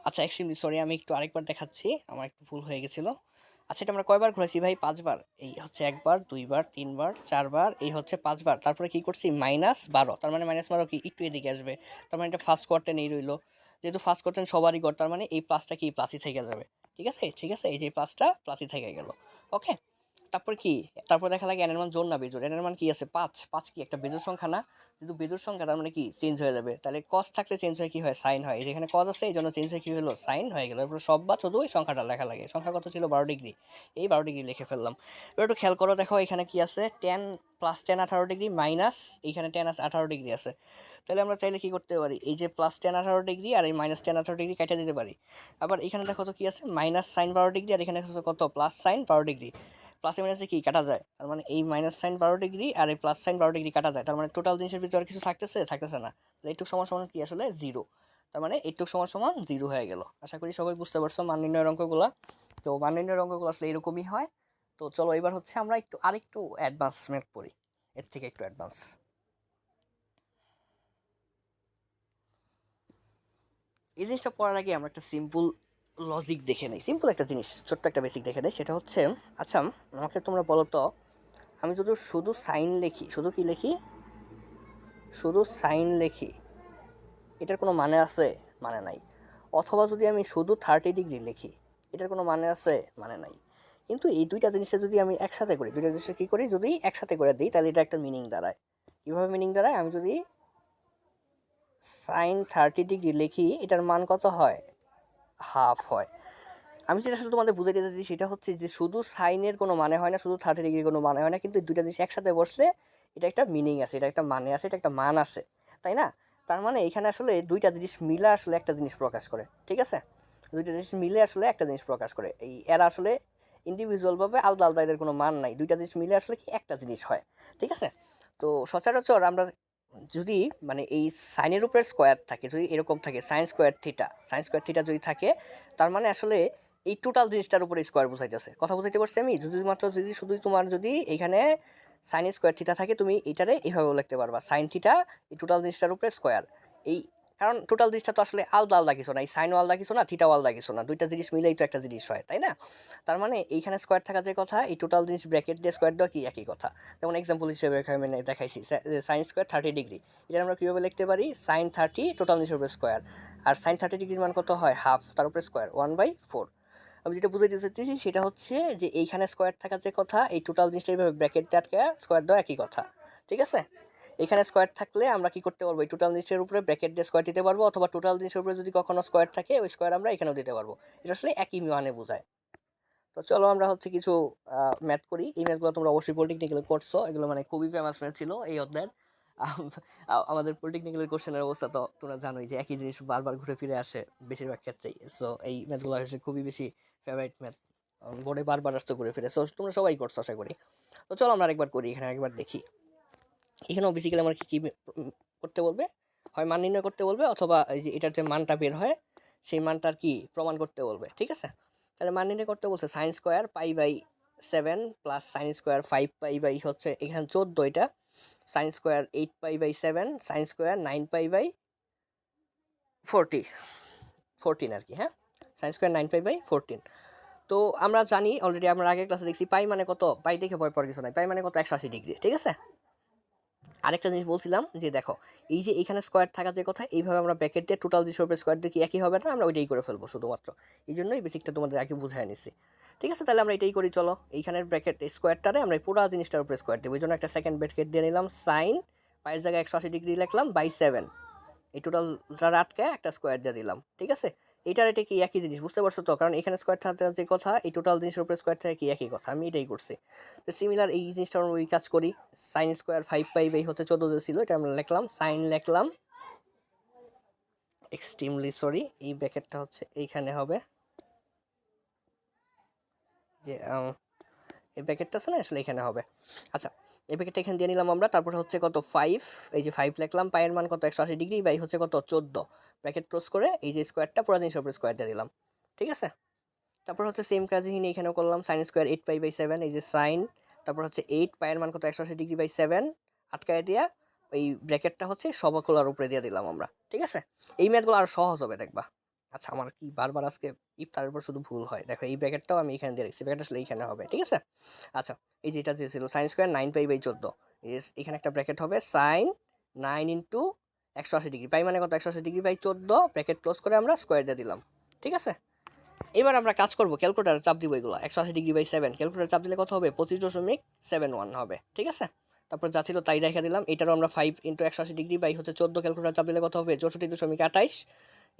আচ্ছা এক্সট্রিমলি সরি, আমি একটু আরেকবার দেখাচ্ছি, আমার একটু ভুল হয়ে গেছিল। আচ্ছা এটা আমরা কয়বার ঘুরাইছি ভাই? 5 বার। এই হচ্ছে 1 বার, 2 বার, 3 বার, 4 বার, এই হচ্ছে 5 বার। তারপরে কি করছি? -12, তার মানে -12 কি একটু এদিকে আসবে, তার মানে এটা ফার্স্ট কোয়ার্টেন রইলো। যেহেতু ফার্স্ট কোয়ার্টেন সবারই গড়, তার মানে এই প্লাসটা কি প্লাসই থেকে যাবে। ঠিক আছে, ঠিক আছে, এই যে প্লাসটা প্লাসই থেকে গেল। ওকে, তারপর কি? তারপর দেখা লাগে n এর মান জোড় না বেজোড়? n এর মান কি আছে? 5। 5 কি একটা বেজোড় সংখ্যা না? যেহেতু বেজোড় সংখ্যা তার মানে কি চেঞ্জ হয়ে যাবে। তাহলে cos থাকলে চেঞ্জ হয়ে কি হয়? sin হয়। এই যে এখানে cos আছে, এই জন্য চেঞ্জ হয়ে কি হলো? sin হয়ে গেল। এরপর সব বা শুধু ওই সংখ্যাটা লেখা লাগে। সংখ্যা কত ছিল? 12 ডিগ্রি। এই 12 ডিগ্রি লিখে ফেললাম। এবার একটু খেয়াল করো, দেখো এখানে কি আছে? tan plus tan 18 degree minus এইখানে tan 18 ডিগ্রি আছে। তাহলে আমরা চাইলে কি করতে পারি? এই যে প্লাস tan 18 ডিগ্রি আর এই মাইনাস tan 18 ডিগ্রি কেটে দিতে পারি। আবার এখানে দেখো তো কি আছে? মাইনাস sin 12 ডিগ্রি আর এখানে আছে কত? Plus sin 12 degree. প্লাসে মাইনাসে কি কাটা যায়? তার মানে এই মাইনাস সাইন 12 ডিগ্রি আর এই প্লাস সাইন 12 ডিগ্রি কাটা যায়। তার মানে টোটাল জিনিসের ভিতরে আর কিছু থাকতেছে? থাকতেছে না। তাহলে এইটুক সমান সমান কি আসলে? 0। তার মানে এইটুক সমান সমান 0 হয়ে গেল। আশা করি সবাই বুঝতে পারছো মান নির্ণয়ের অঙ্কগুলো। তো মান নির্ণয়ের অঙ্কগুলো আসলে এরকমই হয়। তো চলো এবার হচ্ছে আমরা একটু আরেকটু অ্যাডভান্স ম্যাথ পড়ি, এর থেকে একটু অ্যাডভান্স। এই জিনিসটা পড়ার আগে আমরা একটা সিম্পল লজিক দেখে নেই, সিম্পল একটা জিনিস, ছোট্ট একটা বেসিক দেখে নেই। সেটা হচ্ছে, আচ্ছা আমাকে তোমরা বলো তো, আমি যদি শুধু সাইন লিখি, শুধু কি লিখি? শুধু সাইন লিখি, এটার কোনো মানে আছে? মানে নাই। অথবা যদি আমি শুধু 30 ডিগ্রি লিখি, এটার কোনো মানে আছে? মানে নাই। কিন্তু এই দুইটা জিনিসটা যদি আমি একসাথে করি, দুইটা জিনিসটা কী করি, যদি একসাথে করে দিই, তাহলে এটা একটা মিনিং দাঁড়ায়। কীভাবে মিনিং দাঁড়ায়? আমি যদি সাইন 30 ডিগ্রি লিখি, এটার মান কত হয়? হাফ হয়। আমি যেটা আসলে তোমাদের বুঝাইতে চাইছি সেটা হচ্ছে যে শুধু সাইনের কোনো মানে হয় না, শুধু 30 ডিগ্রির কোনো মানে হয় না, কিন্তু দুইটা জিনিস একসাথে বসলে এটা একটা মিনিং আসে, এটা একটা মানে আসে, এটা একটা মান আসে, তাই না? তার মানে এখানে আসলে দুইটা জিনিস মিলে আসলে একটা জিনিস প্রকাশ করে। ঠিক আছে, দুইটা জিনিস মিলে আসলে একটা জিনিস প্রকাশ করে। এই এরা আসলে ইন্ডিভিজুয়ালভাবে আলাদা আলাদা, এদের কোনো মান নাই, দুইটা জিনিস মিলে আসলে কি একটা জিনিস হয়। ঠিক আছে, তো সচরাচর আমরা যদি মানে এই সাইনের উপরে স্কোয়ার থাকে, যদি এরকম থাকে সাইন স্কোয়ার থিটা যদি থাকে, তার মানে আসলে এই টোটাল জিনিসটার উপরে স্কোয়ার বুঝাইতেছে। কথা বুঝাইতে পারছি আমি? যদি মাত্র যদি শুধু তোমার যদি এখানে সাইন স্কোয়ার থিটা থাকে, তুমি এটারে এইভাবেও লিখতে পারবা, সাইন থিটা এই টোটাল জিনিসটার উপরে স্কোয়ার। এই কারণ টোটাল জিনিসটা তো আসলে আলাদা আলাদা কিছু না, এই সাইনও আলাদা কিছু না, থিটাও আলাদা কিছু না, দুইটা জিনিস মিলেই তো একটা জিনিস হয়, তাই না? তার মানে এইখানে স্কোয়ার থাকা যে কথা, এই টোটাল জিনিস ব্র্যাকেট দিয়ে স্কোয়ার দেওয়া কি একই কথা। যেমন এক্সাম্পল হিসেবে এখানে দেখাইছি সাইন স্কোয়ার 30 ডিগ্রি, এটা আমরা কীভাবে লিখতে পারি? সাইন 30 টোটাল জিনিসের উপরে স্কোয়ার, আর সাইন 30 ডিগ্রির মান কত হয়? হাফ, তার উপরে স্কোয়ার 1/4। আমি যেটা বুঝাইতে চাচ্ছি সেটা হচ্ছে যে এইখানে স্কোয়ার থাকার যে কথা, এই টোটাল জিনিসটা এইভাবে ব্র্যাকেট আটকে স্কোয়ার দেওয়া একই কথা। ঠিক আছে, এখানে স্কোয়ার থাকলে আমরা কি করতে পারবো? এই টোটাল জিনিসের উপরে ব্র্যাকেট দিয়ে স্কোয়ার দিতে পারবো, অথবা টোটাল জিনিসের উপরে যদি কখনো স্কোয়ার থাকে, ওই স্কোয়ার আমরা এখানেও দিতে পারবো। এটা আসলে একই মানে বোঝায়। তো চলো আমরা হচ্ছে কিছু ম্যাথ করি। এই ম্যাথগুলো তোমরা অবশ্যই পলিটেকনিক্যালে করছো, এগুলো মানে খুবই ফেমাস ম্যাথ ছিল এই অধ্যায়ের। আমাদের পলিটেকনিক্যালের কোশ্চেনের অবস্থা তো তোমরা জানোই, যে একই জিনিস বারবার ঘুরে ফিরে আসে বেশিরভাগ ক্ষেত্রেই। সো এই ম্যাথগুলো আসলে খুবই বেশি ফেভারিট ম্যাথ, বোর্ডে বারবার আসতে ঘুরে ফিরে। সো তোমরা সবাই করছো আশা করি। তো চলো আমরা আরেকবার করি, এখানে একবার দেখি। এখানেও বেসিক্যালি আমার কী কী করতে বলবে? হয় মান নির্ণয় করতে বলবে, অথবা এই যে এটার যে মানটা বের হয় সেই মানটার কি প্রমাণ করতে বলবে। ঠিক আছে, তাহলে মান নির্ণয় করতে বলছে sine square π/7 plus sine square 5π/ হচ্ছে এখানে 14, এটা সাইন স্কোয়ার 8π/7, সাইন স্কোয়ার 9π/14 আর কি। হ্যাঁ, সাইন স্কোয়ার 9π/14। তো আমরা জানি অলরেডি, আমরা আগের ক্লাসে দেখছি পাই মানে কত, পাই দেখে ভয় পাওয়ার কিছু নাই, পাই মানে কত 180 ডিগ্রি। ঠিক আছে, আরেকটা জিনিস বলছিলাম যে দেখো, এই যে এখানে স্কোয়ার থাকা যে কথা, এইভাবে আমরা ব্র্যাকেট দিয়ে টোটাল যে সবের স্কোয়ার দিয়ে কি একই হবে না? আমরা ওইটাই করে ফেলবো শুধুমাত্র। এই জন্যই বেসিকটা তোমাদের আগে বুঝাই নিচ্ছি। ঠিক আছে, তাহলে আমরা এটাই করি। চলো এইখানের ব্র্যাকেট স্কোয়ারটারে আমরা পুরো জিনিসটার উপরে স্কোয়ার দেবো। এই জন্য একটা সেকেন্ড ব্র্যাকেট দিয়ে নিলাম, সাইন পায়ের জায়গায় 180 ডিগ্রি লিখলাম /7, এই টোটালটা আটকে একটা স্কোয়ার দিয়ে দিলাম। ঠিক আছে, এটার এটা কি একই জিনিস, বুঝতে পারছো তো? কারণ এখানে স্কোয়ার থাকার যে কথা, এই টোটাল জিনিসের উপরে স্কোয়ার থাকে কি একই কথা, আমি এটাই করছি। তো সিমিলার এই জিনিসটা আমরা ওই কাজ করি। সাইন স্কোয়ার 5π/ হচ্ছে 14 যে ছিল, এটা আমরা লিখলাম, সাইন লিখলাম, এক্সট্রিমলি সরি, এই ব্র্যাকেটটা হচ্ছে এইখানে হবে, যে এই ব্র্যাকেটটা আছে না, আসলে এখানে হবে। আচ্ছা, এই ব্র্যাকেটটা এখানে দিয়ে নিলাম আমরা। তারপরে হচ্ছে কত 5, এই যে 5 লিখলাম, পায়ের মান কত 180 ডিগ্রি, বাই হচ্ছে কত 14, ব্র্যাকেট ক্লোজ করে এই যে স্কোয়ারটা পুরো জিনিসের উপরে স্কোয়ার দিয়ে দিলাম। ঠিক আছে, তারপর হচ্ছে সেম কাজই এখানেও করলাম সাইন স্কোয়ার 8π/7 এই যে সাইন, তারপর হচ্ছে 8 পায়ের মান কত 180°/7 আটকায় দিয়া এই ব্র্যাকেটটা হচ্ছে সবকলার উপরে দিয়ে দিলাম আমরা। ঠিক আছে, এই ম্যাথগুলো আরো সহজ হবে দেখবা। আচ্ছা আমার কি বারবার আজকে ইফতারের উপর শুধু ভুল হয়, দেখো এই ব্র্যাকেটটাও আমি এখানে দিয়ে রাখছি, ব্র্যাকেট আসলে এইখানে হবে। ঠিক আছে, আচ্ছা এই যে এটা যে ছিল সাইন স্কোয়ার 9π/14 এখানে একটা ব্র্যাকেট হবে সাইন 9 ইন্টু 180°, পাই মানে কত 180°/14 ব্র্যাকেট ক্লোজ করে আমরা স্কোয়ার দিয়ে দিলাম। ঠিক আছে, এবার আমরা কাজ করবো ক্যালকুলেটার চাপ দিব এগুলো 180°/7 ক্যালকুলেটার চাপ দিলে কত হবে 25.71 হবে। ঠিক আছে, তারপর যা ছিল তাই রেখে দিলাম, এটারও আমরা 5 ইন্টু 180°/14 ক্যালকুলেটার চাপ দিলে কত হবে 64.28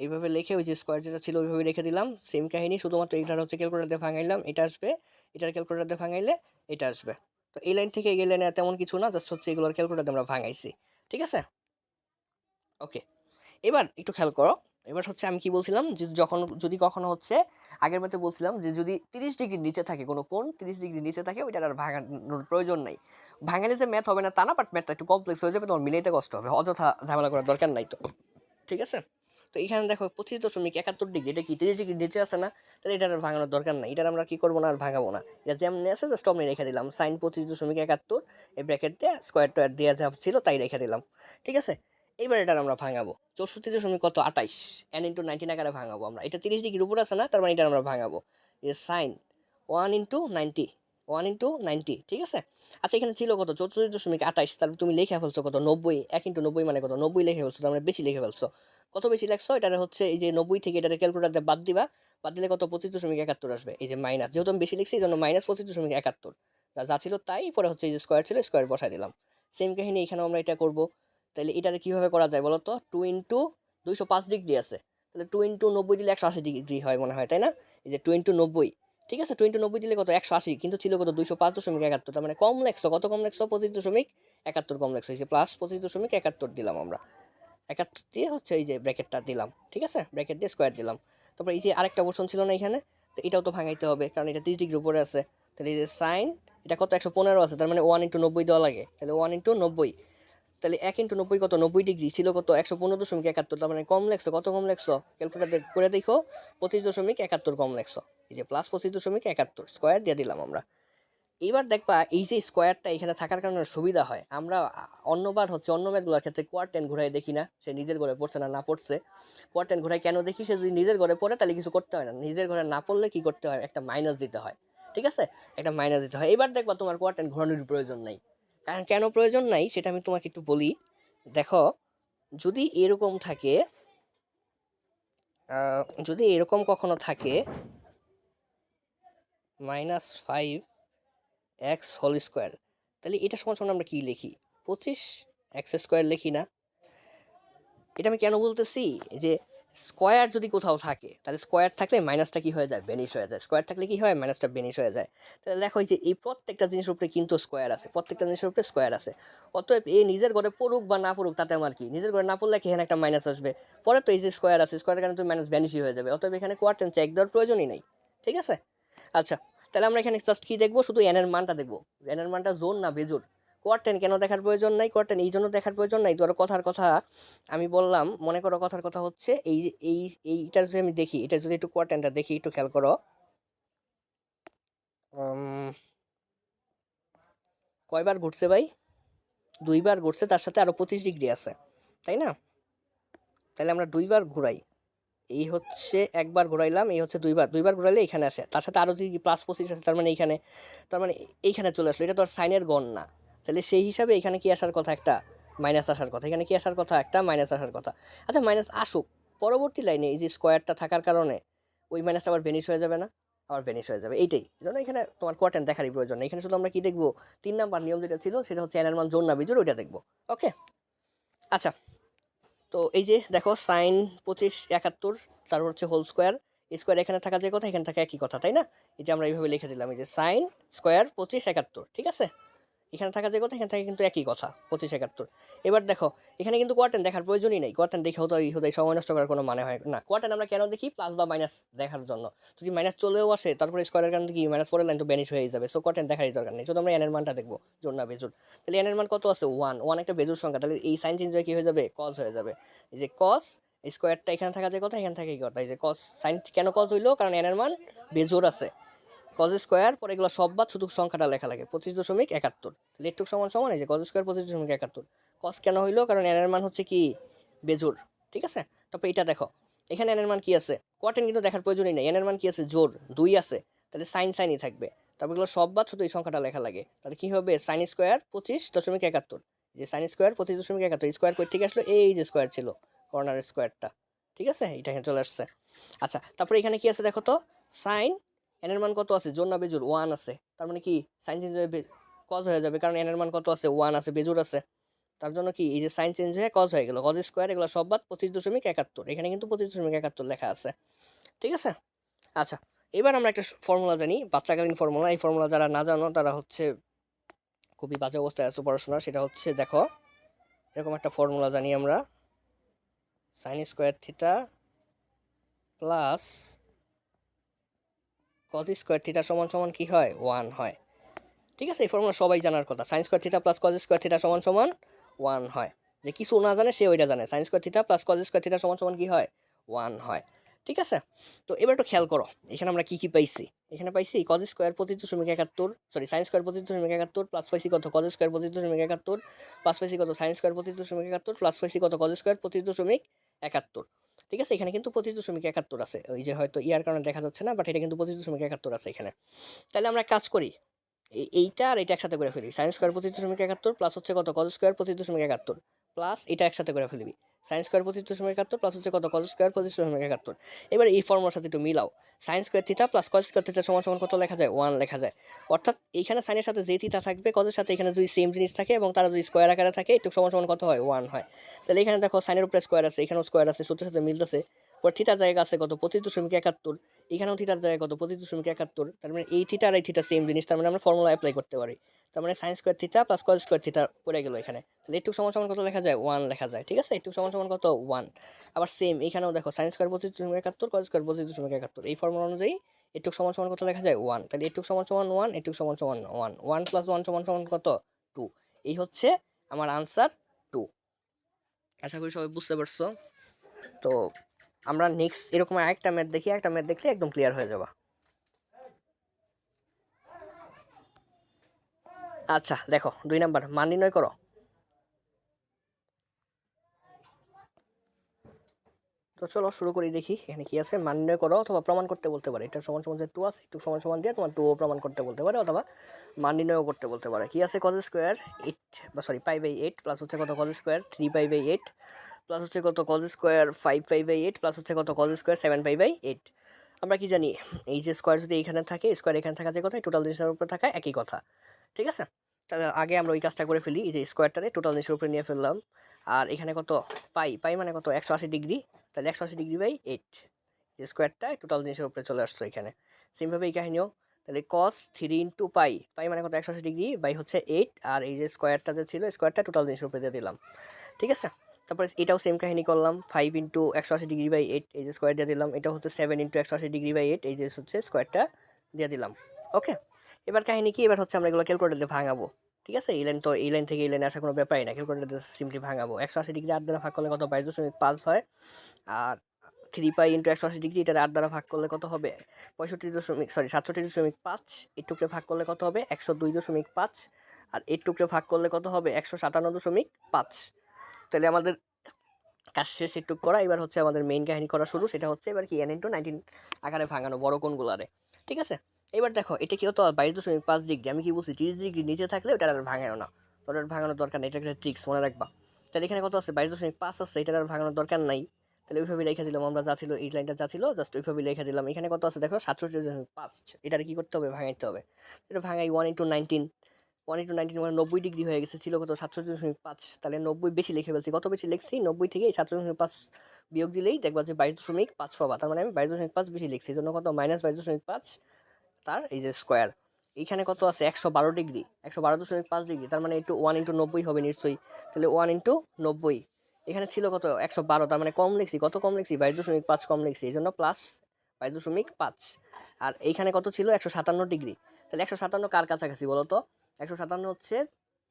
এইভাবে লিখে ওই যে স্কোয়ার যেটা ছিল ওইভাবে রেখে দিলাম। সেম কাহিনী, শুধুমাত্র এটার হচ্ছে ক্যালকুলেটার দিয়ে ভাঙাইলাম, এটা আসবে, এটার ক্যালকুলেটার দিয়ে ভাঙাইলে এটা আসবে। তো এই লাইন থেকে এই লাইনে তেমন কিছু না, জাস্ট হচ্ছে এগুলোর ক্যালকুলেটার আমরা ভাঙাইছি। ঠিক আছে, ওকে এবার একটু খেয়াল করো। এবার হচ্ছে আমি কি বলছিলাম যে যখন যদি কখনো হচ্ছে আগের মধ্যে বলছিলাম যে যদি 30 ডিগ্রির নিচে থাকে কোনো কোণ, 30 ডিগ্রির নিচে থাকে ওইটার আর ভাঙানোর প্রয়োজন নাই। ভাঙালে যে ম্যাথ হবে না তা না, বাট ম্যাথটা একটু কমপ্লেক্স হয়ে যাবে, তোমার মিলাইতে কষ্ট হবে, অযথা ঝামেলা করার দরকার নাই তো। ঠিক আছে, তো এখানে দেখো 25.71 ডিগ্রি, এটা কি 30 ডিগ্রির নিচে আছে না, তাহলে এটার আর ভাঙানোর দরকার নাই, এটার আমরা কি করবো না আর ভাঙাবো না, এটা যেমনি আছে জাস্ট অমনি রেখে দিলাম সাইন 25.71 এই ব্র্যাকেট দিয়ে স্কোয়ার টোয়ার দিয়ে যা ছিল তাই রেখে দিলাম। ঠিক আছে, এইবার এটার আমরা ভাঙাবো 64.28 n ইন্টু 19 আকারে ভাঙাবো আমরা, এটা 30 ডিগ্রির উপর আছে না, তার মানে এটা আমরা ভাঙাবো যে সাইন 1 ইন্টু 90 ঠিক আছে। আচ্ছা এখানে ছিল কত 64.28, তারপর তুমি লিখে ফেলছো কত 90, 1 ইন্টু 90 মানে কত 90 লিখে ফেলছো, তার মানে বেশি লিখে ফেলছো। কত বেশি লাগছো, এটা হচ্ছে এই যে 90 থেকে এটা ক্যালকুলেটার বাদ দিবা, বাদ দিলে কত 25.71 আসবে, এই যে মাইনাস, যেহেতু আমি বেশি লিখছি এই জন্য মাইনাস 25.71, যা ছিল তাই, পরে হচ্ছে এই যে স্কোয়ার ছিল স্কোয়ার বসাই দিলাম। সেম কাহিনী এখানে আমরা এটা করব। তাহলে এটারে কীভাবে করা যায় বলো তো, 2 ইন্টু 205 ডিগ্রি আছে, তাহলে 2 ইন্টু 90 দিলে 180 ডিগ্রি হয় মনে হয়, তাই না? এই যে 2 ইন্টু 90, ঠিক আছে, 2 ইন্টু 90 দিলে কত 180, কিন্তু ছিল কত 205.71, তার মানে কম লেখছো, কত কম লেখছো 25.71 কম লেখছো, এই যে প্লাস 25.71 দিলাম আমরা, 71 দিয়ে হচ্ছে এই যে ব্র্যাকেটটা দিলাম। ঠিক আছে, ব্র্যাকেট দিয়ে স্কোয়ার দিলাম। তারপর এই যে আরেকটা অপশন ছিল না এখানে, তো এটাও তো ভাঙাইতে হবে কারণ এটা 30 ডিগ্রির উপরে আছে। তাহলে এই যে সাইন এটা কত 115 আছে, তার মানে 1 ইন্টু 90 দেওয়া লাগে, তাহলে 1 ইন্টু 90, তাহলে 1 ইন্টু 90 কত 90 ডিগ্রি, ছিল কত 115.71, তার মানে কম লেখছো, কত কম লেখছো ক্যালকুলেটার করে দেখো 25.71 কম লেখছো, এই যে প্লাস 25.71 স্কোয়ার দিয়ে দিলাম আমরা। এইবার দেখবা এই যে স্কোয়ারটা এখানে থাকার কারণে সুবিধা হয়, আমরা অন্যবার হচ্ছে অন্য ম্যাথগুলোর ক্ষেত্রে কোয়ার্টেন ঘুরাই দেখি না সে নিজের ঘরে পড়ছে না না পড়ছে, কোয়ার্টেন ঘুরাই কেন দেখি, সে যদি নিজের ঘরে পড়ে তাহলে কিছু করতে হয় না, নিজের ঘরে না পড়লে কি করতে হয় একটা মাইনাস দিতে হয়। ঠিক আছে, একটা মাইনাস দিতে হয়। এবার দেখবা তোমার কোয়ার্টেন ঘোরানোর প্রয়োজন নাই, কারণ কেন প্রয়োজন নাই সেটা আমি তোমাকে একটু বলি। দেখো যদি এরকম থাকে, যদি এরকম কখনো থাকে -5x² তাহলে এটা সমান সমান আমরা কি লিখি 25x² লিখি না? এটা আমি কেন বলতেছি যে স্কোয়ার যদি কোথাও থাকে তাহলে স্কোয়ার থাকলে মাইনাসটা কি হয়ে যায় বেনিশ হয়ে যায়, স্কোয়ার থাকলে কি হয় মাইনাসটা বেনিশ হয়ে যায়। তাহলে দেখো যে এই প্রত্যেকটা জিনিসের উপরে কিন্তু স্কোয়ার আছে, প্রত্যেকটা জিনিসের উপরে স্কোয়ার আছে, অতএব এই নিজের ঘরে পড়ুক বা না পড়ুক তাতে আমার কি, নিজের ঘরে না পড়লে কি এখানে একটা মাইনাস আসবে, পরে তো এই যে স্কোয়ার আছে স্কোয়ারের কারণে তো মাইনাস বেনিশই হয়ে যাবে, অতএব এখানে কোয়ার্টেন চেক দেওয়ার প্রয়োজনই নেই। ঠিক আছে, আচ্ছা তাহলে আমরা এখানে জাস্ট কি দেখবো, শুধু এন এর মানটা দেখবো, এন এর মানটা জোর না বেজোর। কোয়ার্টেন কেন দেখার প্রয়োজন নাই, কোয়ার্টেন এই জন্য দেখার প্রয়োজন নাই, ধরো কথার কথা আমি বললাম, মনে করো কথার কথা হচ্ছে এই এই এইটা যদি আমি দেখি, এটা যদি একটু কোয়ার্টেনটা দেখি একটু খেয়াল করো, কয়বার ঘুরছে ভাই, 2বার ঘুরছে, তার সাথে আরো 25 ডিগ্রি আছে, তাই না? তাহলে আমরা 2বার ঘুরাই, এই হচ্ছে একবার ঘুরাইলাম, এই হচ্ছে 2বার, 2বার ঘুরাইলে এখানে আসে, তার সাথে আরও যদি +25 আছে তার মানে এইখানে, তার মানে এইখানে চলে আসলো, এটা তো আর সাইনের গণ না, তাহলে সেই হিসাবে এখানে কি আসার কথা একটা মাইনাস আসার কথা, এখানে কি আসার কথা একটা মাইনাস আসার কথা। আচ্ছা মাইনাস আসুক, পরবর্তী লাইনে এই যে স্কোয়ারটা থাকার কারণে ওই মাইনাসটা আবার বেনিশ হয়ে যাবে না, আবার বেনিশ হয়ে যাবে, এইটাই জন্য এখানে তোমার কোয়ার্টেন দেখারই প্রয়োজন নেই, এখানে শুধু আমরা কি দেখবো 3 নাম্বার নিয়ম যেটা ছিল সেটা হচ্ছে এন এর মান জোর না বিজোড় ওইটা দেখবো। ওকে আচ্ছা, তো এই যে দেখো সাইন 2571 তারপর হচ্ছে হোল স্কোয়ার, স্কোয়ার এখানে থাকা যে কথা এখানে থাকা একই কথা, তাই না? এই যে আমরা এইভাবে লিখে দিলাম, এই যে সাইন স্কোয়ার 2571, ঠিক আছে, এখানে থাকা যে কথা এখানে থাকে কিন্তু একই কথা 2571। এবার দেখো এখানে কিন্তু কোয়ার্টেন দেখার প্রয়োজনই নেই, কোয়ার্টেন দেখে হতে সময় নষ্ট করার কোনো মানে হয় না। কোয়ার্টেন আমরা কেন দেখি, প্লাস বা মাইনাস দেখার জন্য, যদি মাইনাস চলেও আসে তারপরে স্কোয়ারের কারণে কি মাইনাস পরের লাইন তো বেনিশ হয়ে যাবে, সো কোয়ার্টেন দেখারই দরকার নেই, শুধু আমরা এনের মানটা দেখবো জোর না বেজোর। তাহলে এনের মান কত আছে 1, 1 একটা বেজোর সংখ্যা, তাহলে এই সাইন চেঞ্জ হয়ে কি হয়ে যাবে কজ হয়ে যাবে, এই যে কজ স্কোয়ারটা এখানে থাকা যে কথা, এখানে থাকে এই কথা। এই যে কস সাইন কেন কজ হইলো, কারণ এন এর মান বেজোড় আছে। কজ স্কোয়ার পরে এগুলো সব বাদ, শুধু সংখ্যাটা লেখা লাগে 25.71। তাহলে এটুক সমান সমান এই যে কজ স্কোয়ার 25.71। কস কেন হইলো, কারণ এন এর মান হচ্ছে কি বেজোড়, ঠিক আছে। তারপর এটা দেখো, এখানে এন এর মান কি আছে, কোয়াটেন কিন্তু দেখার প্রয়োজনই নেই, এন এর মান কি আছে জোড় 2 আছে, তাহলে সাইন সাইনই থাকবে। তারপর এগুলো সব বাদ, শুধু এই সংখ্যাটা লেখা লাগে। তাহলে কি হবে, সাইন স্কোয়ার 25.71, যে সাইন স্কোয়ার 25.71 স্কোয়ার কই থেকে আসলো, এই যে স্কোয়ার ছিল কর্নার স্কোয়ারটা, ঠিক আছে, এটা এখানে চলে আসছে। আচ্ছা, তারপরে এখানে কি আছে দেখো তো, সাইন এন এর মান কত আছে, জোর না বেজোর, 1 আছে, তার মানে কি সাইন চেঞ্জ হয়ে কজ হয়ে যাবে, কারণ এন এর মান কত আছে, 1 আছে, বেজোর আছে। তার জন্য কি এই যে সাইন চেঞ্জ হয়ে কজ হয়ে গেল, কজ স্কোয়ার এগুলো সব বাদ 25.71, এখানে কিন্তু 25.71 লেখা আছে, ঠিক আছে। আচ্ছা, এবার আমরা একটা ফর্মুলা জানি, বাচ্চাকালীন ফর্মুলা। এই ফর্মুলা যারা না জানো তারা হচ্ছে খুবই বাজে অবস্থায় আছে পড়াশোনা। সেটা হচ্ছে দেখো, এরকম একটা ফর্মুলা জানি আমরা, sign square theta plus cos square theta সমান সমান কি হয়, 1 হয়, ঠিক আছে। এই ফর্মুলা সবাই জানার কথা, sign square theta plus cos square theta সমান সমান 1 হয়। যে কিছু না জানে সে ওইটা জানে, sign square theta plus cos square theta সমান সমান কি হয়, 1 হয়, ঠিক আছে। তো এবার একটু খেয়াল করো, এখানে আমরা কি কি পাইছি। এখানে পাইছি cos square 25.71, sorry sine square 25.71 plus পাইছি কত, কজ স্কোয়ার 25.71 প্লাস পাইছি কত, সাইন স্কোয়ার 25.71 প্লাস পাইছি কত, কজ স্কোয়ার 25.71, ঠিক আছে। এখানে কিন্তু 25.71 আছে, ওই যে হয়তো ইয়ার কারণে দেখা যাচ্ছে না, বাট এটা কিন্তু 25.71 আছে এখানে। তাহলে আমরা কাজ করি, এইটা আর এটা একসাথে করে ফেলি, সাইন স্কোয়ার 25.71 প্লাস হচ্ছে কত, কজ স্কোয়ার 25.71 প্লাস এটা একসাথে করে ফেলবি, সাইন স্কোয়ার 25.71 প্লাস হচ্ছে কত, কজ স্কোয়ার 25.71। এবার এই ফর্মুলার সাথে একটু মিলাও, sign square theta plus cos square theta সমান সমান কত লেখা যায়, 1 লেখা যায়। অর্থাৎ এইখানে সাইনের সাথে যে থিটা থাকবে কজের সাথে এখানে যদি সেম জিনিস থাকে এবং তারা যদি স্কোয়ার আকারে থাকে, একটু সমান সমান কত হয়, 1 হয়। তাহলে এখানে দেখো সাইনের উপরে স্কোয়ার আছে, এখানেও স্কোয়ার আছে, সূত্রের সাথে মিলতেছে। পর থিটার জায়গা আছে কত, 25.71, এখানেও থিটার জায়গায় কত, 25.71। তার মানে এই থিটা আর এই থিটা সেম জিনিস, তার মানে আমরা ফর্মুলা অ্যাপ্লাই করতে পারি। তার মানে sign square theta plus cos square theta পড়ে গেল এখানে। তাহলে একটু সমান সমান কত লেখা যায়, 1 লেখা যায়, ঠিক আছে। একটু সমান সমান কত, 1। আবার সেম এখানেও দেখো, সাইন স্কোয়ার 25.71 কজ স্কোয়ার 25.71, এই ফর্মুলা অনুযায়ী একটু সমান সমান কত লেখা যায়, 1। তাহলে একটু সমান সমান 1, একটু সমান সমান 1, 1 প্লাস 1 সমান সমান কত, 2। এই হচ্ছে আমার আনসার 2। আশা করি সবাই বুঝতে পারছো। তো আমরা নেক্সট এরকম আরেকটা ম্যাথ দেখি, একটা ম্যাথ দেখলে একদম ক্লিয়ার হয়ে যাবে। আচ্ছা দেখো, 2 নাম্বার মান নির্ণয় করো। তো চলো শুরু করি, দেখি এখানে কি আছে, মান নির্ণয় করো অথবা প্রমাণ করতে বলতে পারে। এটা সমান সমান যে 2 আছে, একটু সমান সমান দিয়ে তোমার 2 প্রমাণ করতে বলতে পারে, অথবা মান নির্ণয়ও করতে বলতে পারে। কি আছে, কজ স্কোয়ার 8 বা সরি পাই/8 প্লাস হচ্ছে কত, কজ স্কোয়ার 3 পাই/8 প্লাস হচ্ছে কত, কজ স্কোয়ার 5 পাই/8 প্লাস হচ্ছে কত, কজ স্কোয়ার 7 পাই/8। আমরা কি জানি, এই যে স্কোয়ার যদি এখানে থাকে, স্কোয়ার এখানে থাকা যে কথা, টোটাল জিনিসের উপরে থাকা একই কথা, ঠিক আছে। তাহলে আগে আমরা ওই কাজটা করে ফেলি, এই যে স্কোয়ারটারে টোটাল জিনিসের উপরে নিয়ে ফেললাম। আর এখানে কত, পাই, পাই মানে কত, 180 ডিগ্রি, তাহলে 180 ডিগ্রি/8, যে স্কোয়ারটা টোটাল জিনিসের উপরে চলে আসছে এখানে। সেমভাবে এই কাহিনীও, তাহলে কস 3 × পাই, পাই মানে কত, 180 ডিগ্রি বাই হচ্ছে 8, আর এই যে স্কোয়ারটা যে ছিল, স্কোয়ারটা টোটাল জিনিসের উপরে দিয়ে দিলাম, ঠিক আছে। তারপরে এটাও সেম কাহিনী করলাম, 5 × 180 ডিগ্রি/8, এই যে স্কোয়ার দিয়ে দিলাম। এটা হচ্ছে 7 × 180 ডিগ্রি/8, এই যে হচ্ছে স্কোয়ারটা দিয়ে দিলাম, ওকে। এবার কাহিনী কি, এবার হচ্ছে আমরা এগুলো ক্যালকুলেটর দিয়ে ভাঙাবো, ঠিক আছে। এই লাইন তো এই লাইন থেকে এই লাইনে আসার কোনো ব্যাপারই না, ক্যালকুলেটর দিয়ে সিম্পলি ভাঙাবো। 180 ডিগ্রি 8 দ্বারা ভাগ করলে কত, 22.5 হয়। আর 3 পাই × 180 ডিগ্রি, এটা 8 দ্বারা ভাগ করলে কত হবে, 67.5। এর টুকরে ভাগ করলে কত হবে, 102.5। আর এর টুকরে ভাগ করলে কত হবে, 157.5। তাহলে আমাদের কাজ শেষ একটু করা। এবার হচ্ছে আমাদের মেইন কাহিনী করা শুরু, সেটা হচ্ছে এবার কি n×19 আকারে ভাঙানো বড় কোণগুলারে, ঠিক আছে। এবার দেখো, এটা কি হতো, 22.5 ডিগ্রি, আমি কি বলছি 30 ডিগ্রি নিচে থাকলে ওটা আর ভাঙায়ও না, ওটা আর ভাঙানোর দরকার নেই, এটা একটা ট্রিক্স মনে রাখবা। তাহলে এখানে কত আছে, 22.5 আছে, এটা আর ভাঙানোর দরকার নাই। তাহলে ওইভাবে রেখে দিলাম আমরা, যা ছিল এই লাইনটা যা ছিল জাস্ট ওইভাবে রেখে দিলাম। এখানে কত আছে দেখো, 67.5, এটার কি করতে হবে, ভাঙাইতে হবে। এটা ভাঙাই 1×19, 1×19 মানে 90 ডিগ্রি হয়ে গেছে, ছিল কত, 67.5। তাহলে 90 বেশি লিখে ফেলছি, কত বেশি লিখছি, 90 থেকে 67.5 বিয়োগ দিলেই দেখবা যে 22.5 পাবা। তার মানে আমি 22.5 বেশি লিখছি, এই জন্য কত, -22.5 তার এই যে স্কোয়ার। এইখানে কত আছে, 112 ডিগ্রি, 112.5 ডিগ্রি, তার মানে একটু 1×90 হবে নিশ্চয়ই। তাহলে 1×90, এখানে ছিল কত, 112, তার মানে কম লিখছি, কত কম লিখছি, 22.5 কম লিখছি, এই জন্য প্লাস 22.5। আর এইখানে কত ছিল, 157 ডিগ্রি। তাহলে 157 কার কাছাকাছি বলো তো, 157 হচ্ছে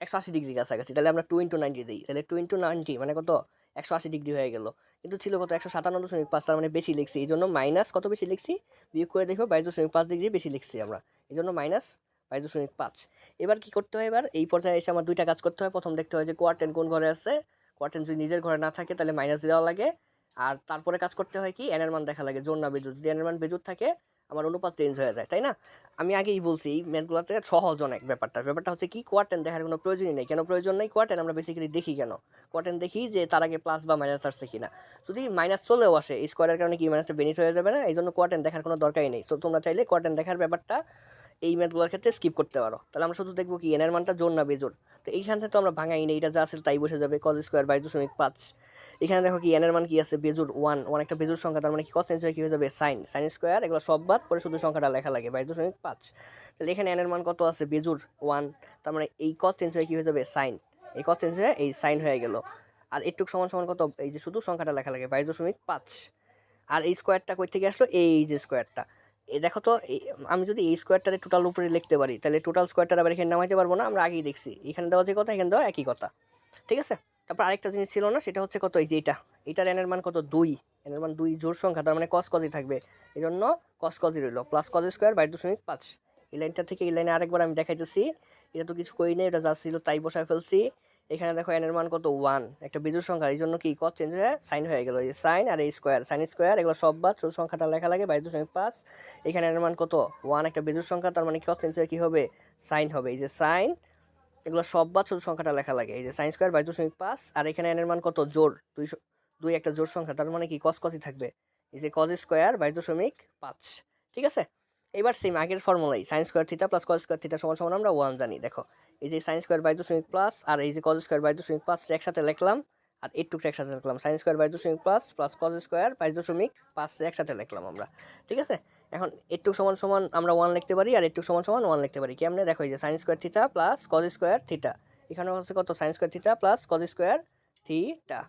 180 ডিগ্রির কাছাকাছি। তাহলে আমরা 2×90 দিই, তাহলে 2×90 মানে কত, 180 ডিগ্রি হয়ে গেল, কিন্তু ছিল কত 157.5, তার মানে বেশি লিখছি, এই জন্য মাইনাস কত বেশি লিখছি, বিয়োগ করে দেখো 22.5 ডিগ্রি বেশি লিখছি আমরা, এই জন্য মাইনাস 22.5। এবার কি করতে হয়, এবার এই পর্যায়ে এসে আমার দুইটা কাজ করতে হয়। প্রথম দেখতে হয় যে কোয়ার্টেন কোন ঘরে আছে, কোয়ার্টেন যদি নিজের ঘরে না থাকে তাহলে মাইনাস দেওয়া লাগে, আর তারপরে কাজ করতে হয় কি এনের মান দেখা লাগে, জোর না বেজোর, যদি এনের মান বেজোর থাকে আমার অনুপাত চেঞ্জ হয়ে যায়, তাই না? আমি আগেই বলছি এই ম্যাথগুলোতে সহজ অনেক, ব্যাপারটা হচ্ছে কি কোয়ার্টেন দেখার কোনো প্রয়োজনই নেই। কেন প্রয়োজন নেই কোয়ার্টেন? আমরা বেসিক্যালি দেখি কেন কোয়ার্টেন দেখি, যে তার আগে প্লাস বা মাইনাস আসছে কিনা, যদি মাইনাস চলেও আসে এই স্কোয়ারের কারণে কি মাইনাসটা বেনিফিট হয়ে যাবে না, এই জন্য কোয়ার্টেন দেখার কোনো দরকারই নেই। সো তোমরা চাইলে কোয়ার্টেন দেখার ব্যাপারটা এই ম্যাথগুলোর ক্ষেত্রে স্কিপ করতে পারো। তাহলে আমরা শুধু দেখবো কি এনের মানটা জোর না বেজোর। তো এইখান থেকে তো আমরা ভাঙাই নেই, এটা যা আছে তাই বসে যাবে, কজ স্কোয়ার 22.5। এখানে দেখো কি এনের মান কি আছে, বেজোর ওয়ান, একটা বেজোর সংখ্যা, তার মানে কি কস চেঞ্জ হয়ে কি হয়ে যাবে সাইন, স্কোয়ার, এগুলো সব বাদ পরে শুধু সংখ্যাটা লেখা লাগে 22.5। তাহলে এখানে এনের মান কত আছে, বেজোর ওয়ান, তার মানে এই কস চেঞ্জ হয়ে কি হয়ে যাবে সাইন, এই কস চেঞ্জ হয়ে এই সাইন হয়ে গেল। আর একটু সমান সমান কত, এই যে শুধু সংখ্যাটা লেখা লাগে 22.5। আর এই স্কোয়ারটা কই থেকে আসলো, এই যে স্কোয়ারটা, এই দেখো তো আমি যদি এই স্কোয়ারটারে টোটাল উপরে লিখতে পারি তাহলে টোটাল স্কোয়ারটা আবার এখানে নামাইতে পারবো না, আমরা আগেই দেখছি এখানে দেওয়া যে কথা এখানে দেওয়া একই কথা, ঠিক আছে? তারপর আরেকটা জিনিস ছিল না, সেটা হচ্ছে কত, এই যে এটার এনের মান কত 2, এনের মান 2 জোড় সংখ্যা, তার মানে কস কজই থাকবে, এই জন্য কস কজই রইল, প্লাস কজ স্কোয়ার 22.5। এই লাইনটা থেকে এই লাইনে আরেকবার আমি দেখাইতেছি, এটা তো কিছু করি নেই, এটা যা ছিল তাই বসায় ফেলছি। এখানে দেখো এনের মান কত 1, একটা বিজোড় সংখ্যা, এই জন্য কি কস চেঞ্জ হয়ে সাইন হয়ে গেল, এই সাইন আর এই স্কোয়ার, সাইন স্কোয়ার, এগুলো সব বাদ ছোট সংখ্যাটা লেখা লাগে 22.5। এখানে এনের মান কত 1, একটা বিজোড় সংখ্যা, তার মানে কস চেঞ্জ হয়ে কি হবে সাইন হবে, এই যে সাইন, এগুলো সব বাদ ছোট সংখ্যাটা লেখা লাগে, এই যে সাইন স্কোয়ার 22.5। আর এখানে এনের মান কত জোর 2 একটা জোড় সংখ্যা, তার মানে কি কস কসই থাকবে, এই যে কজ স্কোয়ার 22.5, ঠিক আছে? এবার সেম আগের ফর্মুলাই, sine square theta plus cos square theta সমান সমান আমরা 1 জানি। দেখো এই যে সাইন স্কোয়ার 22.5 আর এই যে কজ স্কোয়ার 22.5 একসাথে লিখলাম, আর এইটুকু একসাথে লিখলাম, sine square 22.5 plus cos square 22.5 একসাথে লিখলাম আমরা, ঠিক আছে? এখন এইটুকু সমান সমান আমরা 1 লিখতে পারি, আর এইটুকু সমান সমান 1 লিখতে পারি কেমনে, দেখো এই যে sign square theta plus cos square theta, এখানে হচ্ছে কত sign square theta plus cos square theta,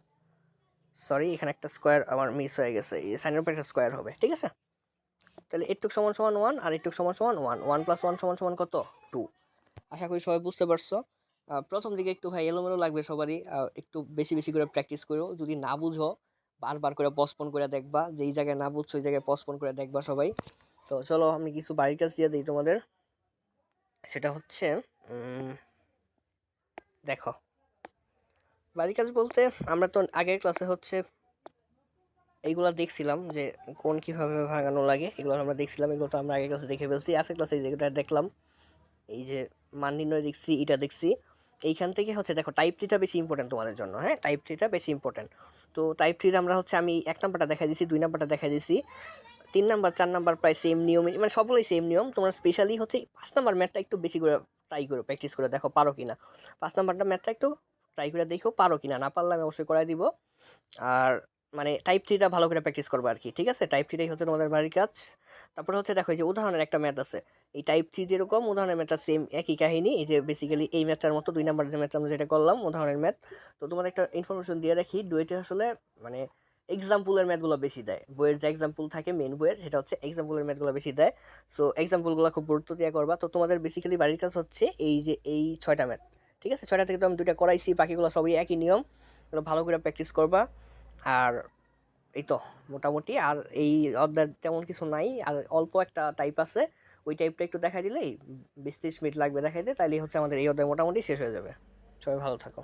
sorry এখানে একটা স্কোয়ার আমার মিস হয়ে গেছে, এই সাইনের উপর একটা স্কোয়ার হবে, ঠিক আছে? তাহলে এইটুক সমান সমান 1 আর এইটুক সমান সমান 1, 1 + 1 সমান সমান কত 2। আশা করি সবাই বুঝতে পারছো। প্রথম দিকে একটু ভাই এলোমেলো লাগবে সবারই, একটু বেশি বেশি করে প্র্যাকটিস করো, যদি না বুঝো বারবার করে পজপন করে দেখবা, যেই জায়গায় না বুঝছো ওই জায়গায় পজপন করে দেখবা সবাই। তো চলো আমি কিছু বাড়ির কাজ দিয়ে দিই তোমাদের, সেটা হচ্ছে দেখো বাড়ির কাজ বলতে আমরা তো আগের ক্লাসে হচ্ছে এইগুলো দেখছিলাম যে কোন কীভাবে ভাঙানো লাগে, এগুলো আমরা দেখছিলাম, এগুলো তো আমরা আগের ক্লাসে দেখে ফেলছি। আজকের ক্লাসে যেটা দেখলাম, এই যে মান নির্ণয় দেখছি, এটা দেখছি, এইখান থেকে হচ্ছে দেখো টাইপ থ্রিটা বেশি ইম্পর্টেন্ট তোমাদের জন্য, হ্যাঁ টাইপ থ্রিটা বেশি ইম্পর্টেন্ট। তো টাইপ থ্রির আমরা হচ্ছে আমি 1 নাম্বারটা দেখা দিয়েছি, 2 নাম্বারটা দেখা দিয়েছি, 3 নাম্বার 4 নাম্বার প্রায় সেম নিয়ম, মানে সবগুলোই সেম নিয়ম। তোমরা স্পেশালি হচ্ছে 5 নাম্বার ম্যাথটা একটু বেশি করে ট্রাই করো, প্র্যাকটিস করে দেখো পারো কিনা, 5 নাম্বারটা ম্যাথটা একটু ট্রাই করে দেখো পারো কিনা, না পারলে আমি অবশ্যই করাই দিব। আর মানে টাইপ থ্রিটা ভালো করে প্র্যাকটিস করবো আর কি, ঠিক আছে? টাইপ থ্রিটাই হচ্ছে তোমাদের বাড়ির কাজ। তারপরে হচ্ছে দেখো এই যে উদাহরণের একটা ম্যাথ আছে, এই টাইপ থ্রি যেরকম উদাহরণের ম্যাথটা সেম একই কাহিনী, এই যে বেসিক্যালি এই ম্যাথটার মতো 2 নাম্বার যে ম্যাথটা আমরা যেটা করলাম উদাহরণের ম্যাথ। তো তোমাদের একটা ইনফরমেশন দিয়ে রাখি, ডুয়েটে আসলে মানে এক্সাম্পলের ম্যাথগুলো বেশি দেয়, বইয়ের যে এক্সাম্পল থাকে মেন বইয়ের, সেটা হচ্ছে এক্সাম্পলের ম্যাথগুলো বেশি দেয়। সো এক্সাম্পলগুলো খুব গুরুত্ব দিয়ে করবা। তো তোমাদের বেসিক্যালি বাড়ির কাজ হচ্ছে এই যে এই 6টা ম্যাথ, ঠিক আছে? 6টা থেকে তো আমি 2টা করাইছি, বাকিগুলো সবই একই নিয়ম, ভালো করে প্র্যাকটিস করবা। আর এই তো মোটামুটি, আর এই অধ্যায় তেমন কিছু নাই, আর অল্প একটা টাইপ আছে, ওই টাইপটা একটু দেখাই দিলেই 20-30 মিনিট লাগবে দেখাইতে, তাইলেই হচ্ছে আমাদের এই অধ্যায় মোটামুটি শেষ হয়ে যাবে। সবাই ভালো থাকো।